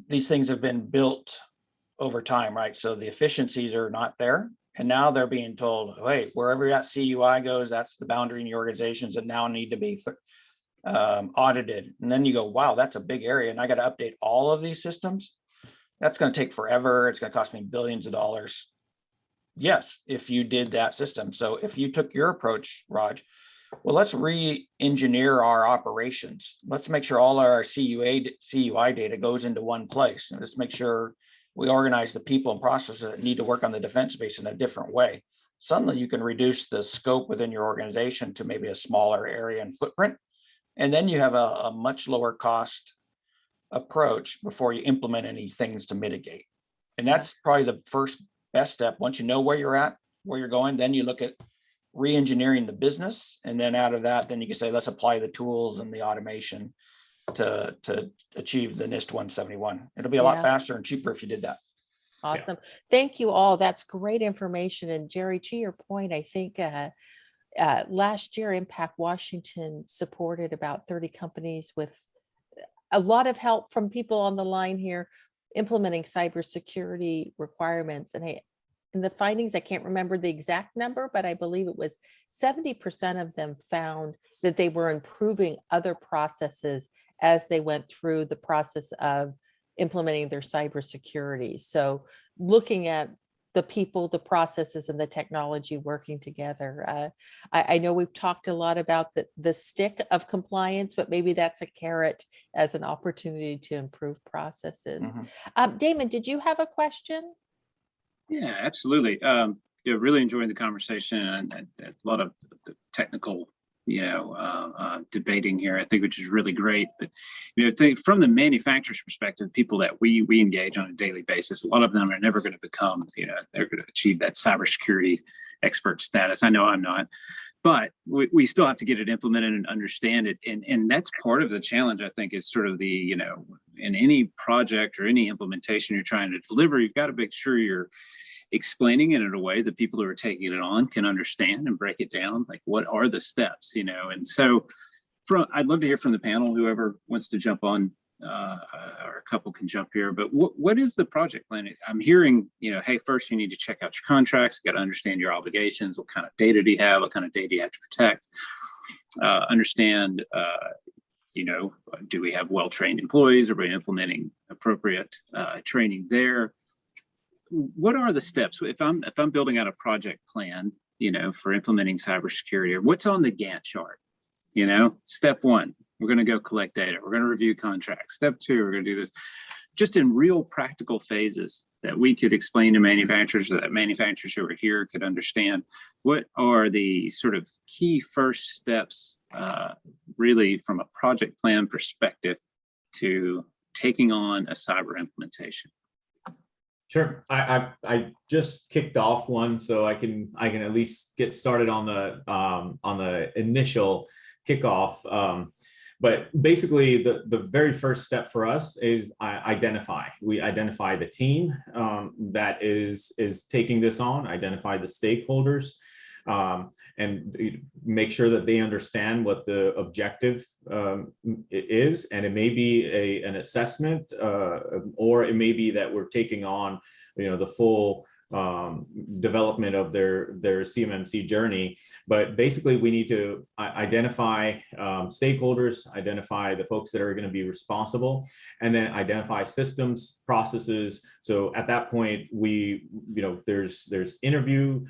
These things have been built over time, right? So the efficiencies are not there. And now they're being told, hey, wherever that CUI goes, that's the boundary in your organizations that now need to be audited. And then you go, wow, that's a big area. And I got to update all of these systems. That's going to take forever. It's going to cost me billions of dollars. Yes, if you did that system. So if you took your approach, Raj, well, let's re-engineer our operations. Let's make sure all our CUI data goes into one place. And let's make sure we organize the people and processes that need to work on the defense space in a different way. Suddenly you can reduce the scope within your organization to maybe a smaller area and footprint. And then you have a much lower cost approach before you implement any things to mitigate. And that's probably the first best step. Once you know where you're at, where you're going, then you look at re-engineering the business. And then out of that, then you can say, let's apply the tools and the automation to achieve the NIST 171. It'll be a lot faster and cheaper if you did that. Awesome. Thank you all. That's great information. And Jerry, to your point, I think last year, Impact Washington supported about 30 companies with a lot of help from people on the line here implementing cybersecurity requirements. And in the findings, I can't remember the exact number, but I believe it was 70% of them found that they were improving other processes as they went through the process of implementing their cybersecurity. So looking at the people, the processes, and the technology working together. I know we've talked a lot about the stick of compliance, but maybe that's a carrot as an opportunity to improve processes. Damon, did you have a question? Yeah, absolutely. Really enjoying the conversation and a lot of the technical, debating here, I think, which is really great. But, from the manufacturer's perspective, people that we engage on a daily basis, a lot of them are never going to become, they're going to achieve that cybersecurity expert status. I know I'm not, but we still have to get it implemented and understand it. And that's part of the challenge, I think, is sort of the, in any project or any implementation you're trying to deliver, you've got to make sure you're explaining it in a way that people who are taking it on can understand and break it down. Like, what are the steps, and so I'd love to hear from the panel, whoever wants to jump on, or a couple can jump here, but what is the project plan? I'm hearing, hey, first you need to check out your contracts, got to understand your obligations. What kind of data do you have? What kind of data do you have to protect? Understand, do we have well-trained employees? Are we implementing appropriate training there? What are the steps if I'm building out a project plan, for implementing cybersecurity? What's on the Gantt chart? Step one, we're going to go collect data. We're going to review contracts. Step two, we're going to do this. Just in real practical phases that we could explain to manufacturers, so that manufacturers who are here could understand what are the sort of key first steps, really from a project plan perspective, to taking on a cyber implementation. Sure. I just kicked off one, so I can at least get started on the initial kickoff. But basically, the very first step for us is identify. We identify the team that is taking this on, identify the stakeholders, and make sure that they understand what the objective is. And it may be an assessment, or it may be that we're taking on, the full development of their CMMC journey. But basically, we need to identify stakeholders, identify the folks that are going to be responsible, and then identify systems, processes. So at that point, there's interview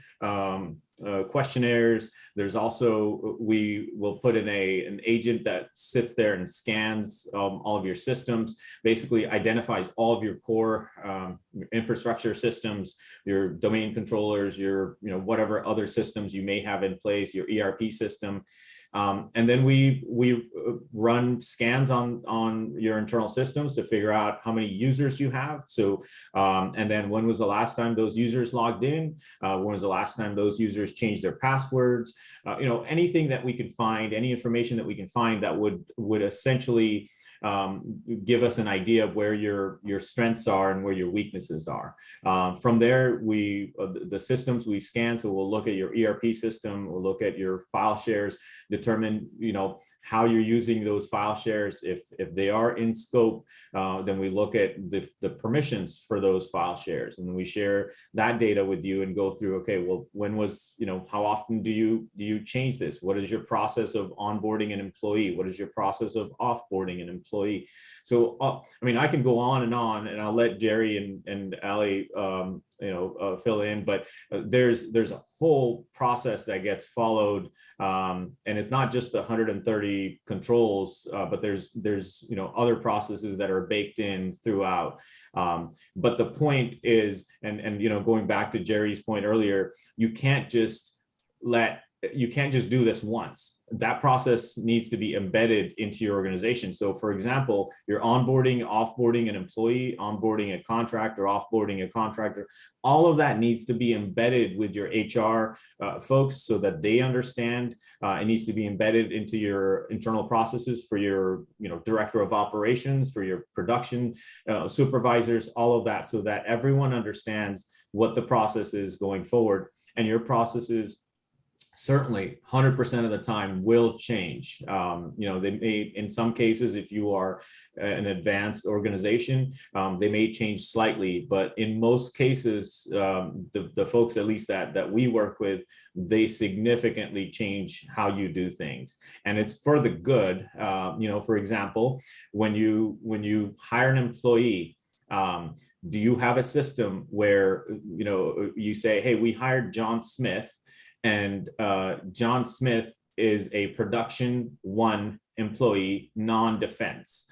questionnaires. There's also, we will put in an agent that sits there and scans all of your systems, basically identifies all of your core infrastructure systems, your domain controllers, your whatever other systems you may have in place, your ERP system. And then we run scans on your internal systems to figure out how many users you have. So, and then when was the last time those users logged in? When was the last time those users changed their passwords? Anything that we can find, any information that we can find that would essentially give us an idea of where your strengths are and where your weaknesses are. From there, the systems we scan, so we'll look at your ERP system, we'll look at your file shares, determine how you're using those file shares. If they are in scope, then we look at the permissions for those file shares, and we share that data with you and go through, okay, well, when was, how often do you change this? What is your process of onboarding an employee? What is your process of offboarding an employee? employee. So, I mean, I can go on, and I'll let Jerry and Alli, fill in, but there's a whole process that gets followed, and it's not just the 130 controls, but there's other processes that are baked in throughout. But the point is, and going back to Jerry's point earlier, you can't just do this once. That process needs to be embedded into your organization. So for example, you're onboarding, offboarding an employee, onboarding a contractor, offboarding a contractor, all of that needs to be embedded with your HR folks so that they understand. It needs to be embedded into your internal processes for your director of operations, for your production supervisors, all of that, so that everyone understands what the process is going forward. And your processes certainly 100% of the time will change. They may, in some cases, if you are an advanced organization, they may change slightly, but in most cases, the folks, at least that we work with, they significantly change how you do things, and it's for the good. For example, when you hire an employee, do you have a system where you say, hey, we hired John Smith, and John Smith is a production 1 employee, non-defense.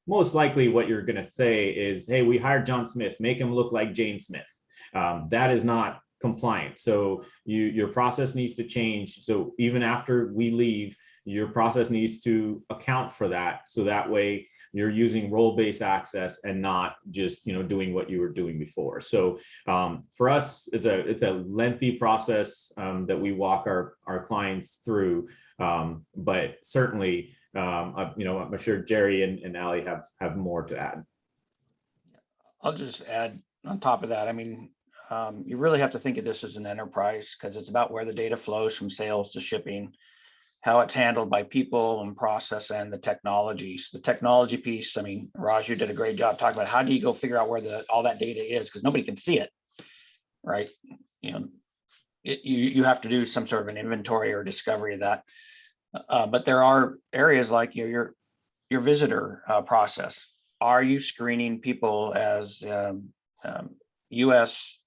Most likely what you're going to say is, hey, we hired John Smith, make him look like Jane Smith. That is not compliant. So your process needs to change. So even after we leave, your process needs to account for that. So that way you're using role-based access and not just doing what you were doing before. So for us, it's a lengthy process that we walk our clients through. But certainly, I'm sure Jerry and Alli have more to add. I'll just add on top of that. I mean, you really have to think of this as an enterprise, because it's about where the data flows from sales to shipping, how it's handled by people and process, and the technologies. The technology piece, I mean, Raj, you did a great job talking about how do you go figure out where all that data is, because nobody can see it, right? You have to do some sort of an inventory or discovery of that. But there are areas like your visitor process. Are you screening people as U.S.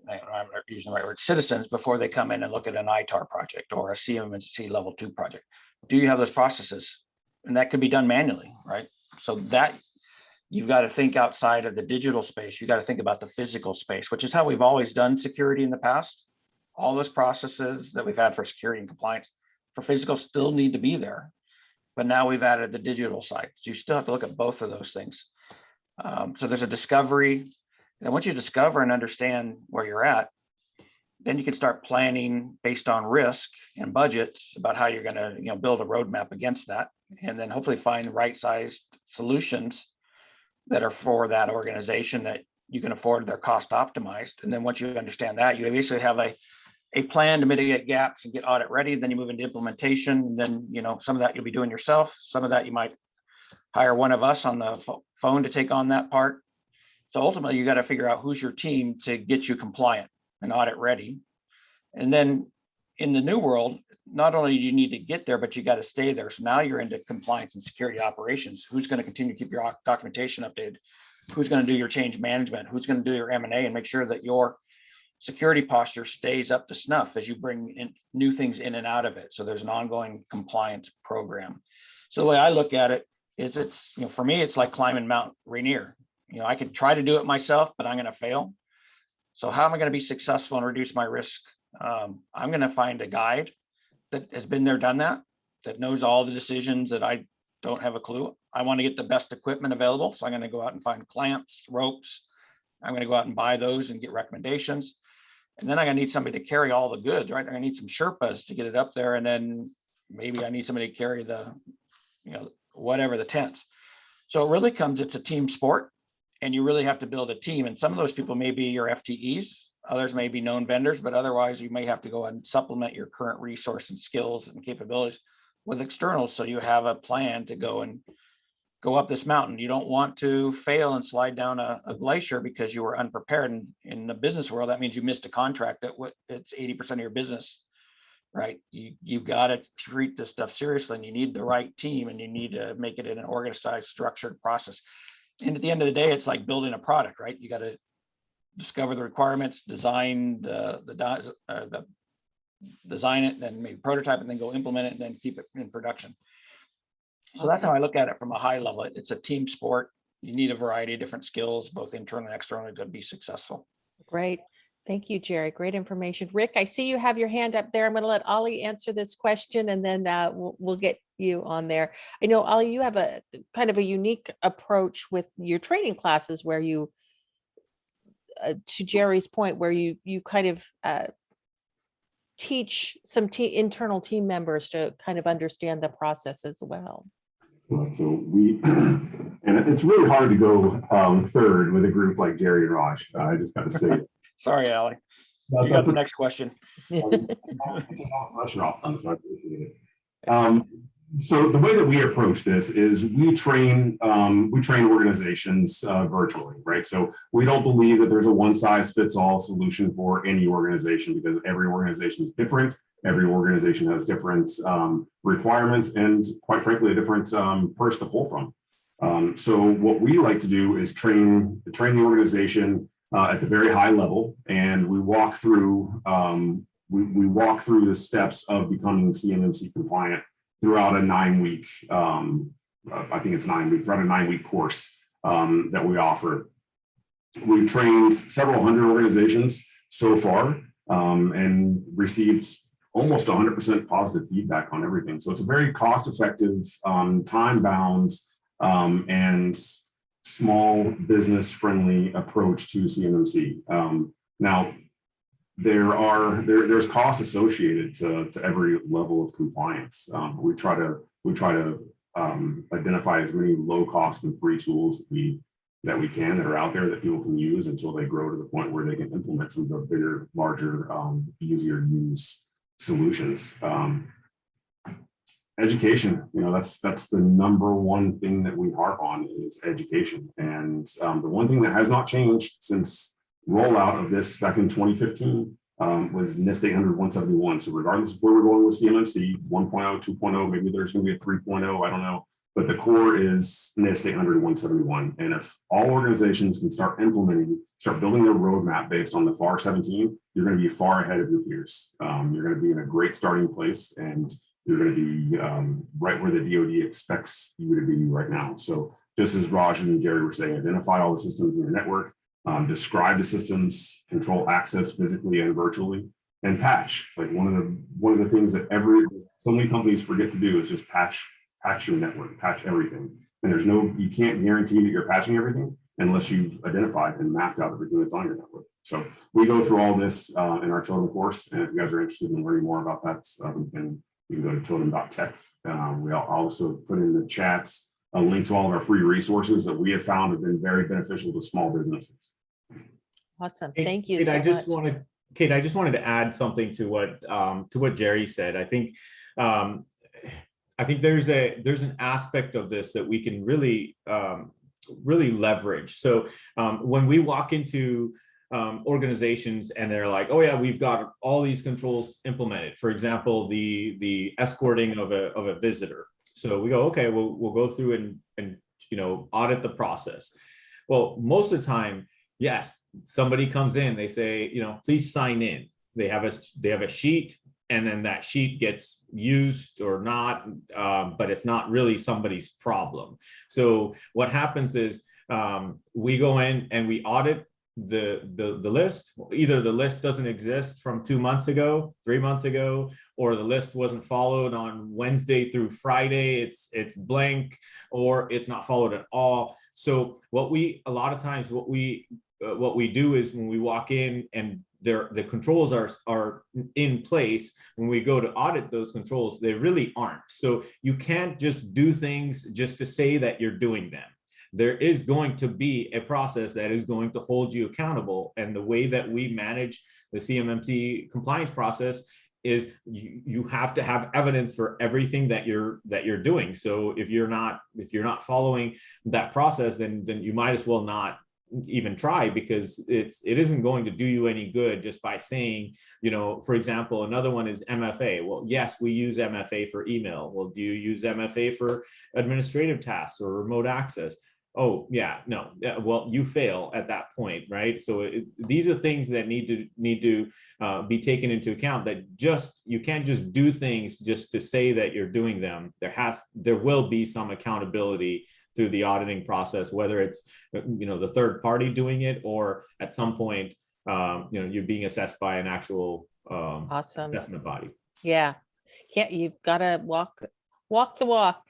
I'm not using the right word, citizens, before they come in and look at an ITAR project or a CMMC level 2 project? Do you have those processes? And that could be done manually, right? So that you've got to think outside of the digital space. You got to think about the physical space, which is how we've always done security in the past. All those processes that we've had for security and compliance for physical still need to be there, but now we've added the digital side. So you still have to look at both of those things. So there's a discovery. And once you discover and understand where you're at, then you can start planning based on risk and budgets about how you're going to build a roadmap against that, and then hopefully find the right sized solutions that are for that organization that you can afford, they're cost optimized. And then once you understand that, you basically have a plan to mitigate gaps and get audit ready. Then you move into implementation. And then some of that you'll be doing yourself. Some of that you might hire one of us on the phone to take on that part. So ultimately, you got to figure out who's your team to get you compliant and audit ready. And then in the new world, not only do you need to get there, but you got to stay there. So now you're into compliance and security operations. Who's going to continue to keep your documentation updated? Who's going to do your change management? Who's going to do your M&A and make sure that your security posture stays up to snuff as you bring in new things in and out of it? So there's an ongoing compliance program. So the way I look at it is it's, for me, it's like climbing Mount Rainier. I could try to do it myself, but I'm going to fail. So how am I going to be successful and reduce my risk? I'm going to find a guide that has been there, done that knows all the decisions that I don't have a clue. I want to get the best equipment available. So I'm going to go out and find clamps, ropes. I'm going to go out and buy those and get recommendations. And then I'm going to need somebody to carry all the goods, right? I'm going to need some Sherpas to get it up there. And then maybe I need somebody to carry the, whatever, the tents. So it really it's a team sport. And you really have to build a team. And some of those people may be your FTEs, others may be known vendors, but otherwise you may have to go and supplement your current resource and skills and capabilities with externals. So you have a plan to go up this mountain. You don't want to fail and slide down a glacier because you were unprepared. And in the business world, that means you missed a contract that's 80% of your business. right? You've got to treat this stuff seriously, and you need the right team, and you need to make it in an organized, structured process. And at the end of the day, it's like building a product, right? You got to discover the requirements, design design it, then maybe prototype, and then go implement it, and then keep it in production. So that's how I look at it from a high level. It's a team sport. You need a variety of different skills, both internal and external, to be successful. Great. Thank you, Jerry. Great information. Rick, I see you have your hand up there. I'm going to let Ollie answer this question, and then we'll get you on there. I know, Ollie, you have a kind of a unique approach with your training classes where you, to Jerry's point, where you kind of teach some internal team members to kind of understand the process as well. So we, and it's really hard to go third with a group like Jerry and Raj. I just got to say. Sorry, Allie. You got the next question. So the way that we approach this is we train organizations virtually, right? So we don't believe that there's a one-size-fits-all solution for any organization, because every organization is different. Every organization has different requirements and, quite frankly, a different purse to pull from. So what we like to do is train the organization at the very high level, and we walk through the steps of becoming CMMC compliant throughout a 9-week, I think it's 9 weeks, throughout a 9-week course that we offer. We've trained several hundred organizations so far and received almost 100% positive feedback on everything. So it's a very cost-effective, time-bound, and small business-friendly approach to CMMC. Now, there's costs associated to every level of compliance. We try to identify as many low-cost and free tools that we can that are out there that people can use until they grow to the point where they can implement some of the bigger, larger, easier to use solutions. Education, that's the number one thing that we harp on is education. And the one thing that has not changed since rollout of this back in 2015 was NIST 800-171. So regardless of where we're going with CMMC 1.0, 2.0, maybe there's going to be a 3.0, I don't know. But the core is NIST 800-171. And if all organizations can start building their roadmap based on the FAR 17, you're going to be far ahead of your peers. You're going to be in a great starting place, and you're going to be right where the DoD expects you to be right now. So just as Raj and Jerry were saying, identify all the systems in your network, describe the systems, control access physically and virtually, and patch. Like one of the things that so many companies forget to do is just patch your network, patch everything. And you can't guarantee that you're patching everything unless you've identified and mapped out everything that's on your network. So we go through all this in our Totem course, and if you guys are interested in learning more about that, you can go to totem.tech. We'll also put in the chats a link to all of our free resources that we have found have been very beneficial to small businesses. Awesome. Thank you Kate, so much. Kate, I just wanted to add something to what Jerry said. I think there's an aspect of this that we can really leverage. So when we walk into organizations and they're like, oh yeah, we've got all these controls implemented. For example, the escorting of a visitor. So we go, okay, we'll go through and audit the process. Well, most of the time, yes, somebody comes in, they say, please sign in. They have a sheet, and then that sheet gets used or not, but it's not really somebody's problem. So what happens is we go in and we audit the list. Either the list doesn't exist from 2 months ago, 3 months ago, or the list wasn't followed on Wednesday through Friday. It's blank, or it's not followed at all. So what we do is when we walk in and the controls are in place, when we go to audit those controls, they really aren't. So you can't just do things just to say that you're doing them. There is going to be a process that is going to hold you accountable. And the way that we manage the CMMC compliance process is you have to have evidence for everything that you're doing. So if you're not following that process, then you might as well not even try, because it isn't going to do you any good just by saying, for example, another one is MFA. Well, yes, we use MFA for email. Well, do you use MFA for administrative tasks or remote access? Oh yeah, no. Well, you fail at that point, right? So these are things that need to be taken into account. That you can't just do things just to say that you're doing them. There will be some accountability through the auditing process, whether it's the third party doing it, or at some point you're being assessed by an actual Awesome. assessment body. Yeah, you've got to walk the walk.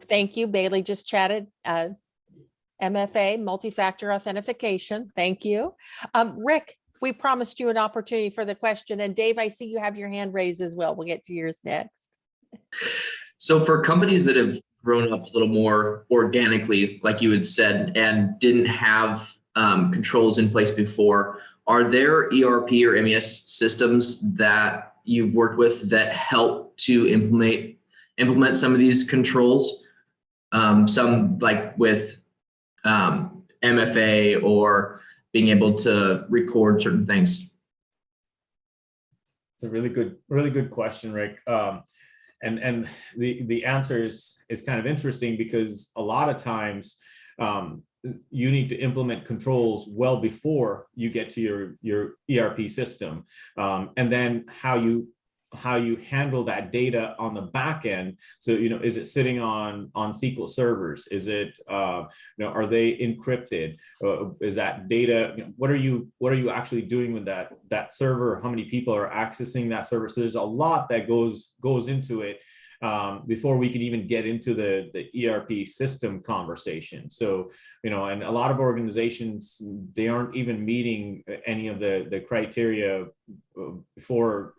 Thank you. Bailey just chatted. MFA, multi-factor authentication. Thank you. Rick, we promised you an opportunity for the question. And Dave, I see you have your hand raised as well. We'll get to yours next. So for companies that have grown up a little more organically, like you had said, and didn't have controls in place before, are there ERP or MES systems that you've worked with that help to implement some of these controls? Some like with MFA or being able to record certain things? It's a really good question, Rick. And the answer is kind of interesting, because a lot of times you need to implement controls well before you get to your ERP system, and then how you handle that data on the back end. So, is it sitting on SQL servers? Is it, are they encrypted? Is that data, what are you actually doing with that server? How many people are accessing that server? So there's a lot that goes into it before we can even get into the ERP system conversation. So, and a lot of organizations, they aren't even meeting any of the criteria before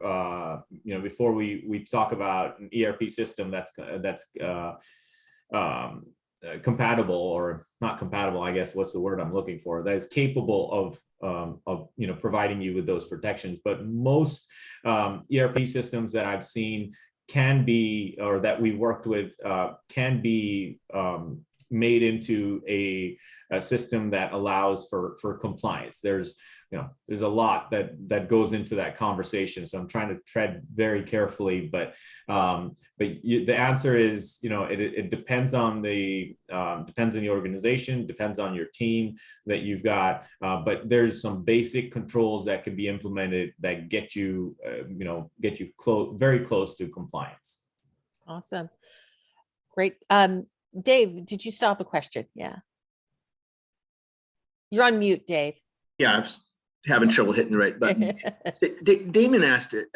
we talk about an ERP system that's compatible, or not compatible, I guess, what's the word I'm looking for, that is capable of providing you with those protections. But most ERP systems that I've seen can be, or that we worked with, can be made into a system that allows for compliance. There's a lot that goes into that conversation. So I'm trying to tread very carefully, but the answer is, it depends on the organization, depends on your team that you've got. But there's some basic controls that can be implemented that get you very close to compliance. Awesome. Great. Dave, did you still have a question? Yeah. You're on mute, Dave. Yeah, I was having trouble hitting the right button. Damon asked a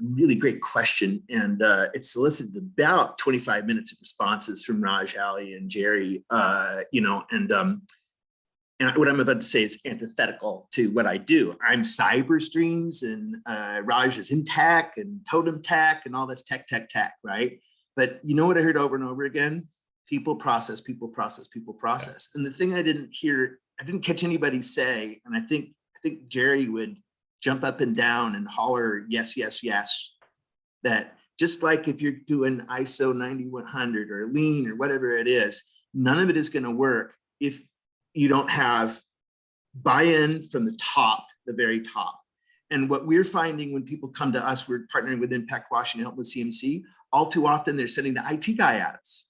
really great question, and it solicited about 25 minutes of responses from Raj, Alli, and Jerry. And what I'm about to say is antithetical to what I do. I'm Cyberstreams, and Raj is InTech and Totem Tech and all this tech, right? But you know what I heard over and over again? People, process, people, process, people, process. And the thing I didn't catch anybody say, and I think Jerry would jump up and down and holler, yes, yes, yes. That just like if you're doing ISO 9100 or lean or whatever it is, none of it is going to work if you don't have buy-in from the top, the very top. And what we're finding when people come to us, we're partnering with Impact Washington, help with CMC, all too often they're sending the IT guy at us.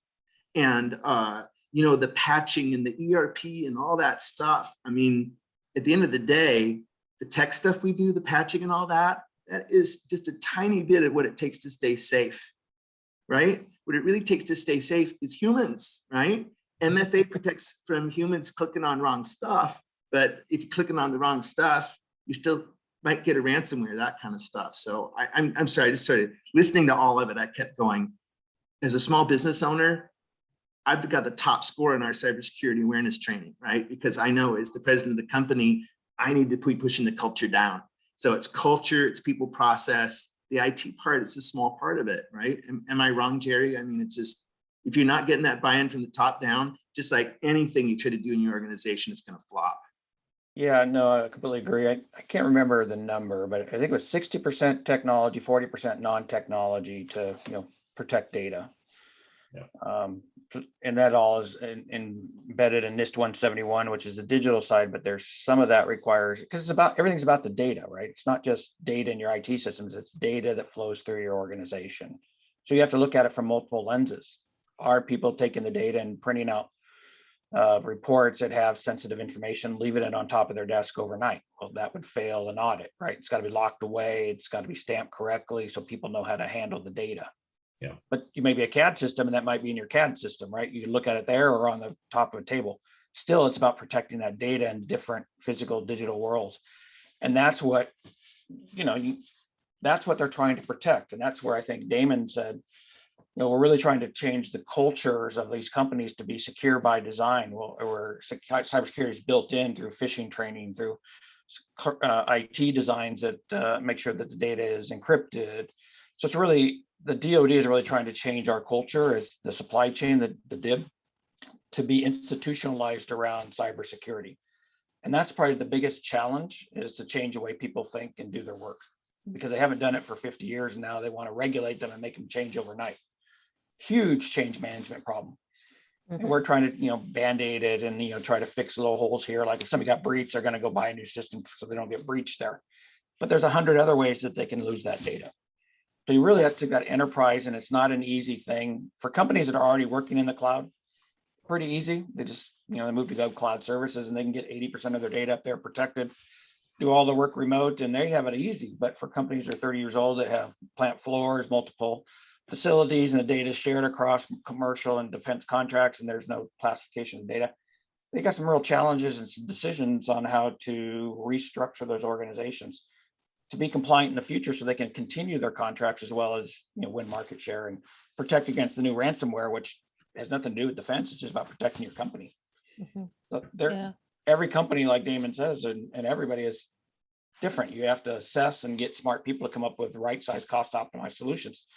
And, the patching and the ERP and all that stuff. I mean, at the end of the day, the tech stuff we do, the patching and all that, that is just a tiny bit of what it takes to stay safe, right? What it really takes to stay safe is humans, right? MFA protects from humans clicking on wrong stuff, but if you're clicking on the wrong stuff, you still might get a ransomware, that kind of stuff. So I'm sorry, I just started listening to all of it. I kept going. As a small business owner, I've got the top score in our cybersecurity awareness training, right? Because I know as the president of the company, I need to be pushing the culture down. So it's culture, it's people, process. The IT part is a small part of it, right? Am I wrong, Jerry? I mean, it's just, if you're not getting that buy-in from the top down, just like anything you try to do in your organization, it's going to flop. Yeah, no, I completely agree. I can't remember the number, but I think it was 60% technology, 40% non-technology to protect data. And that all is embedded in NIST 171, which is the digital side, but there's some of that requires, because it's about, everything's about the data, right? It's not just data in your IT systems, it's data that flows through your organization. So you have to look at it from multiple lenses. Are people taking the data and printing out reports that have sensitive information, leaving it on top of their desk overnight? Well, that would fail an audit, right? It's got to be locked away. It's got to be stamped correctly so people know how to handle the data. Yeah. But you may be a CAD system and that might be in your CAD system, right? You can look at it there or on the top of a table. Still, it's about protecting that data in different physical, digital worlds. And that's what, that's what they're trying to protect. And that's where I think Damon said, we're really trying to change the cultures of these companies to be secure by design. Well, where cybersecurity is built in through phishing training, through IT designs that make sure that the data is encrypted. So it's really, the DoD is really trying to change our culture, as the supply chain, the DIB, to be institutionalized around cybersecurity. And that's probably the biggest challenge, is to change the way people think and do their work, because they haven't done it for 50 years. And now they want to regulate them and make them change overnight. Huge change management problem. And we're trying to, band-aid it and, try to fix little holes here. Like if somebody got breached, they're going to go buy a new system so they don't get breached there. But there's 100 other ways that they can lose that data. So you really have to got enterprise, and it's not an easy thing for companies that are already working in the cloud. Pretty easy. They just, they move to cloud services and they can get 80% of their data up there protected, do all the work remote, and they have it easy. But for companies that are 30 years old that have plant floors, multiple facilities, and the data is shared across commercial and defense contracts, and there's no classification of data, they got some real challenges and some decisions on how to restructure those organizations to be compliant in the future, so they can continue their contracts as well as win market share and protect against the new ransomware, which has nothing to do with defense. It's just about protecting your company. So every company, like Damon says, and everybody is different. You have to assess and get smart people to come up with the right size, cost optimized solutions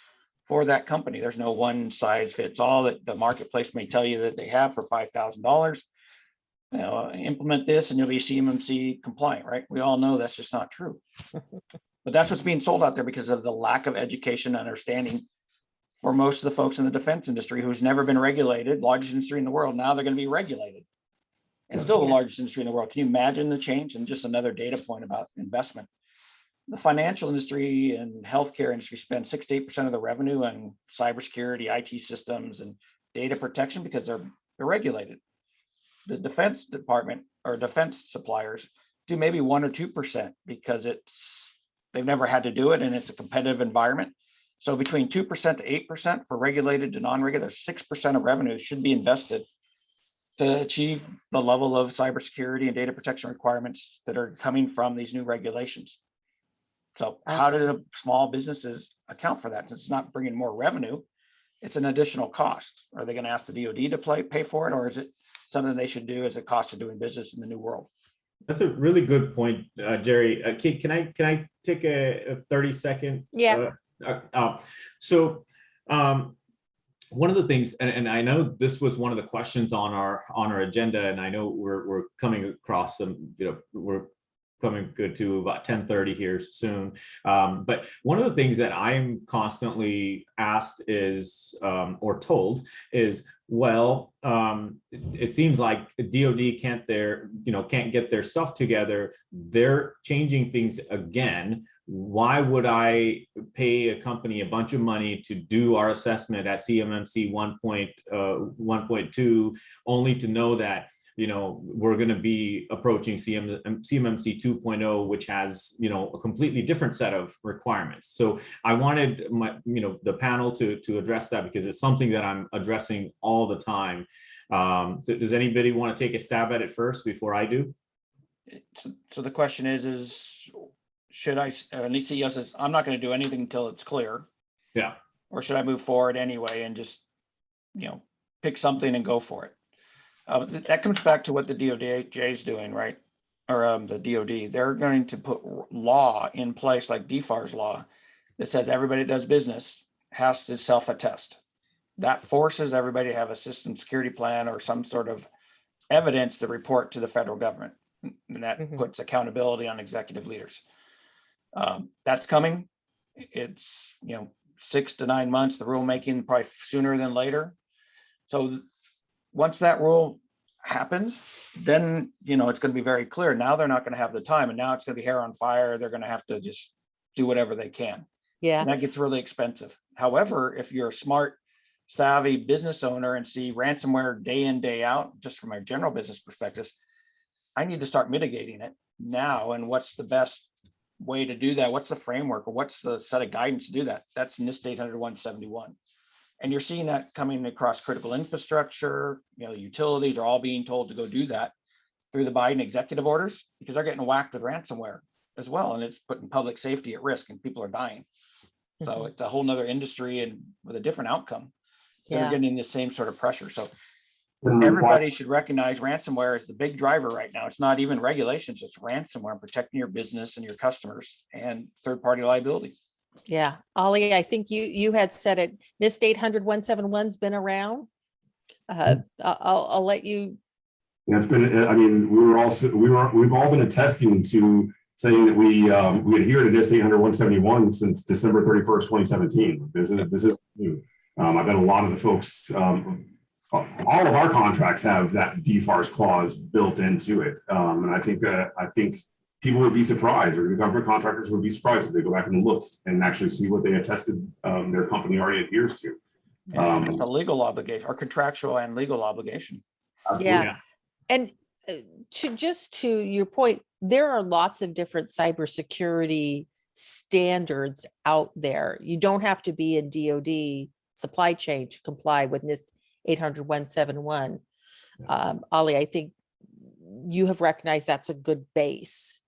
for that company. There's no one size fits all that the marketplace may tell you that they have for $5,000. Implement this and you'll be CMMC compliant, right? We all know that's just not true. But that's what's being sold out there because of the lack of education and understanding for most of the folks in the defense industry who's never been regulated, largest industry in the world. Now they're going to be regulated, and still the largest industry in the world. Can you imagine the change? And just another data point about investment. The financial industry and healthcare industry spend 6 to 8% of the revenue on cybersecurity, IT systems, and data protection because they're regulated. The defense department or defense suppliers do maybe 1 or 2% because they've never had to do it and it's a competitive environment. So between 2% to 8% for regulated to non-regulated, 6% of revenue should be invested to achieve the level of cybersecurity and data protection requirements that are coming from these new regulations. So how do small businesses account for that? Since it's not bringing more revenue, it's an additional cost. Are they going to ask the DoD to pay for it, or is it something they should do as a cost of doing business in the new world? That's a really good point, Jerry. Can I take a 30-second? Yeah. One of the things, and I know this was one of the questions on our agenda, and I know we're coming across some, we're coming good to about 10:30 here soon. But one of the things that I'm constantly asked is, or told is, well, it seems like DoD can't get their stuff together. They're changing things again. Why would I pay a company a bunch of money to do our assessment at CMMC 1.2 only to know that we're going to be approaching CMMC 2.0, which has, a completely different set of requirements. So I wanted the panel to address that because it's something that I'm addressing all the time. So does anybody want to take a stab at it first before I do? So the question is should I, and the CEO says, I'm not going to do anything until it's clear. Yeah. Or should I move forward anyway and just, pick something and go for it? That comes back to what the DOJ is doing, right? Or the DOD. They're going to put law in place like DFARS law that says everybody that does business has to self-attest. That forces everybody to have a system security plan or some sort of evidence to report to the federal government. And that puts accountability on executive leaders. That's coming. It's 6 to 9 months. The rulemaking probably sooner than later. So once that rule happens, then, you know, it's going to be very clear. Now they're not going to have the time, and now it's going to be hair on fire. They're going to have to just do whatever they can. Yeah. And that gets really expensive. However, if you're a smart, savvy business owner and see ransomware day in, day out, just from a general business perspective, I need to start mitigating it now. And what's the best way to do that? What's the framework, or what's the set of guidance to do that? That's NIST 800-171. And you're seeing that coming across critical infrastructure. You know, utilities are all being told to go do that through the Biden executive orders, because they're getting whacked with ransomware as well. And it's putting public safety at risk, and people are dying. So it's a whole nother industry and with a different outcome. So they're getting the same sort of pressure. So everybody should recognize ransomware is the big driver right now. It's not even regulations, it's ransomware and protecting your business and your customers and third-party liability. Yeah. Ollie, I think you had said it. NIST 800-171's been around. I'll let you. Yeah, it's been, I mean, we've all been attesting to saying that we adhere to NIST 800-171 since December 31st, 2017. This is new. I bet a lot of the folks, all of our contracts have that DFARS clause built into it. And I think people would be surprised, or the government contractors would be surprised if they go back and look and actually see what they attested their company already adheres to. It's a legal obligation, or contractual and legal obligation. Absolutely. Yeah. And to your point, there are lots of different cybersecurity standards out there. You don't have to be a DoD supply chain to comply with NIST 800-171. Ollie, I think you have recognized that's a good base.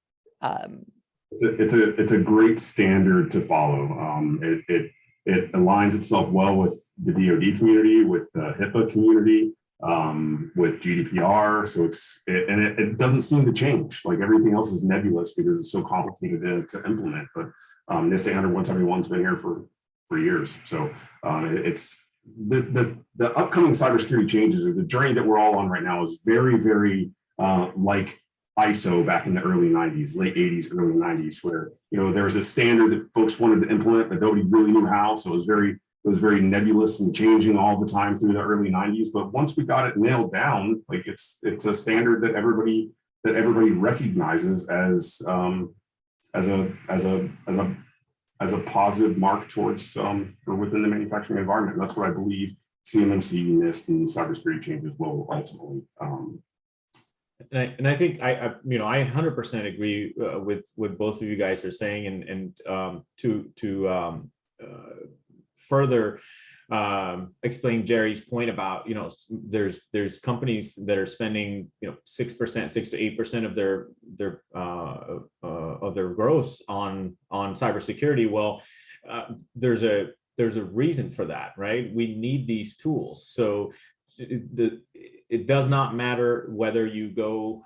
It's a great standard to follow. It aligns itself well with the DoD community, with the HIPAA community, with GDPR. So it doesn't seem to change. Like everything else is nebulous because it's so complicated to implement. But NIST 800-171's been here for years. So it's the upcoming cybersecurity changes, or the journey that we're all on right now, is very, very like ISO back in the early 90s, late 80s, early 90s, where, you know, there was a standard that folks wanted to implement, but nobody really knew how. So it was very nebulous and changing all the time through the early 90s. But once we got it nailed down, like it's a standard that everybody recognizes as a positive mark towards or within the manufacturing environment. And that's what I believe CMMC, NIST, and cybersecurity changes will ultimately. And I think I 100% agree with what both of you guys are saying, and to further explain Jerry's point about, you know, there's companies that are spending 6% to 8% of their gross on cybersecurity. Well, there's a reason for that, right? We need these tools. So it does not matter whether you go,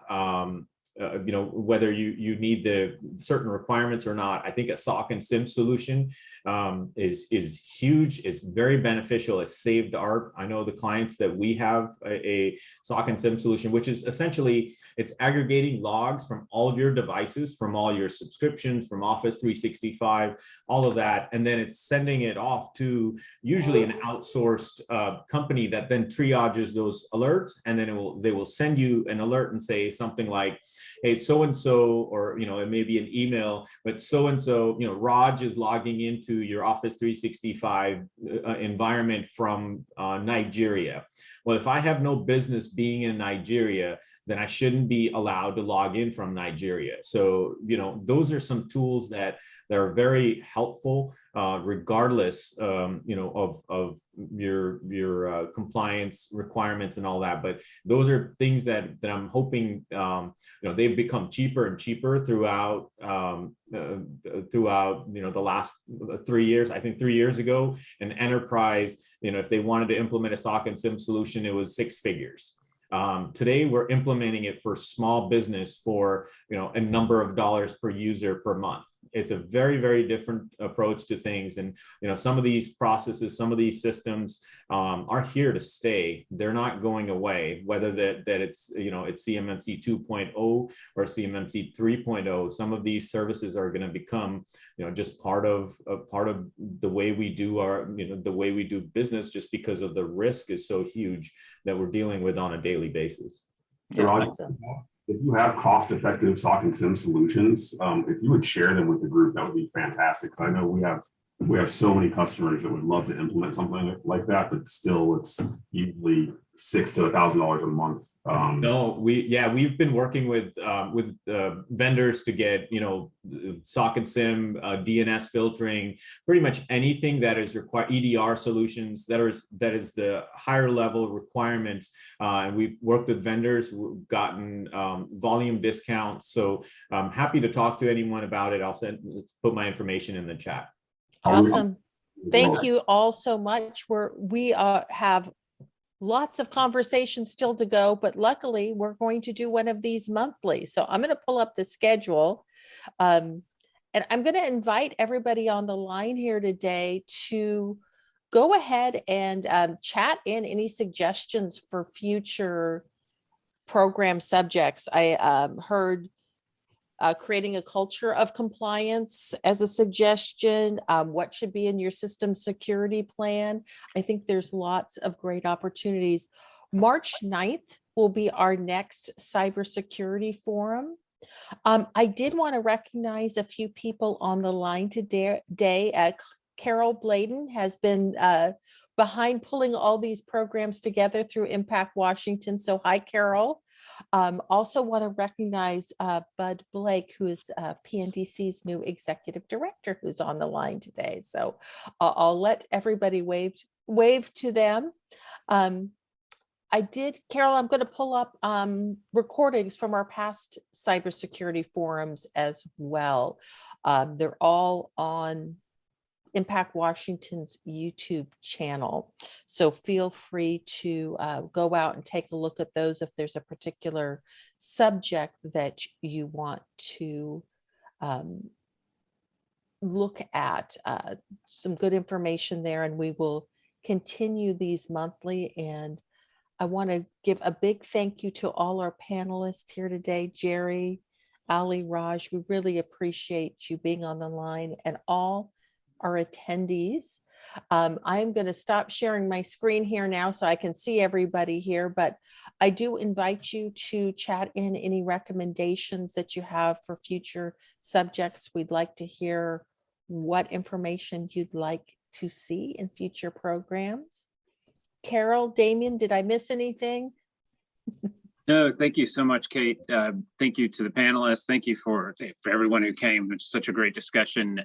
whether you need the certain requirements or not. I think a SOC and SIM solution is huge. It's very beneficial. It's saved I know the clients that we have a SOC and SIM solution, which is essentially, it's aggregating logs from all of your devices, from all your subscriptions, from Office 365, all of that. And then it's sending it off to usually an outsourced company that then triages those alerts. And then they will send you an alert and say something like, hey, so-and-so, or, it may be an email, but so-and-so, Raj is logging into your Office 365 environment from Nigeria. Well, if I have no business being in Nigeria, then I shouldn't be allowed to log in from Nigeria. So, those are some tools that are very helpful, regardless, of your compliance requirements and all that. But those are things that I'm hoping, they've become cheaper and cheaper throughout the last 3 years. I think 3 years ago, an enterprise, if they wanted to implement a SOC and SIM solution, it was 6 figures. Today, we're implementing it for small business for, a number of dollars per user per month. it's a very, very different approach to things. And, you know, some of these processes, some of these systems are here to stay. They're not going away, whether that it's, you know, it's CMMC 2.0 or CMMC 3.0. Some of these services are going to become, you know, just part of the way we do our, you know, the way we do business, just because of the risk is so huge that we're dealing with on a daily basis. Yeah, Awesome. if you have cost-effective SOC and SIM solutions, if you would share them with the group, that would be fantastic. Because I know we have so many customers that would love to implement something like that, but still, it's usually $600 to $1,000 a month. No, we've been working with vendors to get, you know, SOC and SIM, DNS filtering, pretty much anything that is required, EDR solutions that is the higher level requirements. And we've worked with vendors, we've gotten volume discounts. So I'm happy to talk to anyone about it. Let's put my information in the chat. Awesome. Thank you all so much. We have lots of conversations still to go, but luckily we're going to do one of these monthly. So I'm going to pull up the schedule. And I'm going to invite everybody on the line here today to go ahead and chat in any suggestions for future program subjects. I heard creating a culture of compliance as a suggestion, what should be in your system security plan. I think there's lots of great opportunities. March 9th will be our next cybersecurity forum. I did want to recognize a few people on the line today. Carol Bladen has been behind pulling all these programs together through Impact Washington. So hi, Carol. Also want to recognize Bud Blake, who is PNDC's new executive director, who's on the line today. So I'll let everybody wave to them. Carol, I'm going to pull up recordings from our past cybersecurity forums as well. They're all on Impact Washington's YouTube channel. So feel free to go out and take a look at those if there's a particular subject that you want to look at. Some good information there, and we will continue these monthly. And I want to give a big thank you to all our panelists here today, Jerry, Alli, Raj. We really appreciate you being on the line, and all our attendees. I'm going to stop sharing my screen here now so I can see everybody here, but I do invite you to chat in any recommendations that you have for future subjects. We'd like to hear what information you'd like to see in future programs. Carol, Damien, did I miss anything? No, thank you so much, Kate. Thank you to the panelists. Thank you for everyone who came. It's such a great discussion.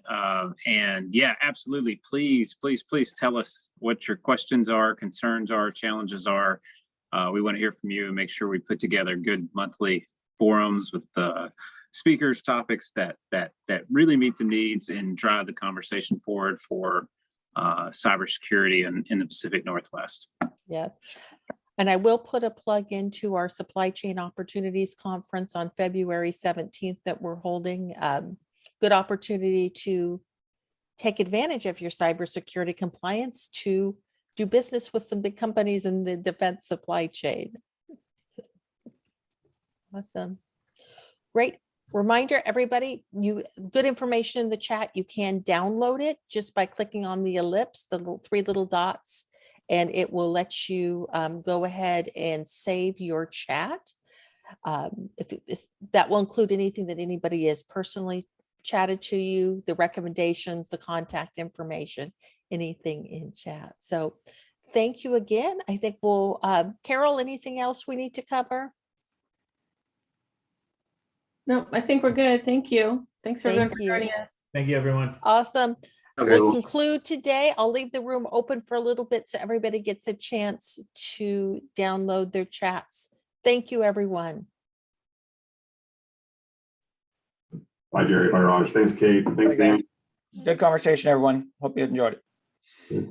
And yeah, absolutely. Please tell us what your questions are, concerns are, challenges are. We want to hear from you and make sure we put together good monthly forums with speakers, topics that really meet the needs and drive the conversation forward for cybersecurity in the Pacific Northwest. Yes. And I will put a plug into our Supply Chain Opportunities Conference on February 17th that we're holding. Good opportunity to take advantage of your cybersecurity compliance to do business with some big companies in the defense supply chain. So, awesome. Great. Reminder, everybody, good information in the chat. You can download it just by clicking on the ellipse, the three little dots, and it will let you go ahead and save your chat. That will include anything that anybody has personally chatted to you, the recommendations, the contact information, anything in chat. So thank you again. I think we'll, Carol, anything else we need to cover? No, I think we're good. Thank you. Thanks everyone for joining us. Thank you, everyone. Awesome. Okay. We'll conclude today. I'll leave the room open for a little bit so everybody gets a chance to download their chats. Thank you, everyone. Bye, Jerry. Bye, Raj. Thanks, Kate. Thanks, Dan. Good conversation, everyone. Hope you enjoyed it. Yes.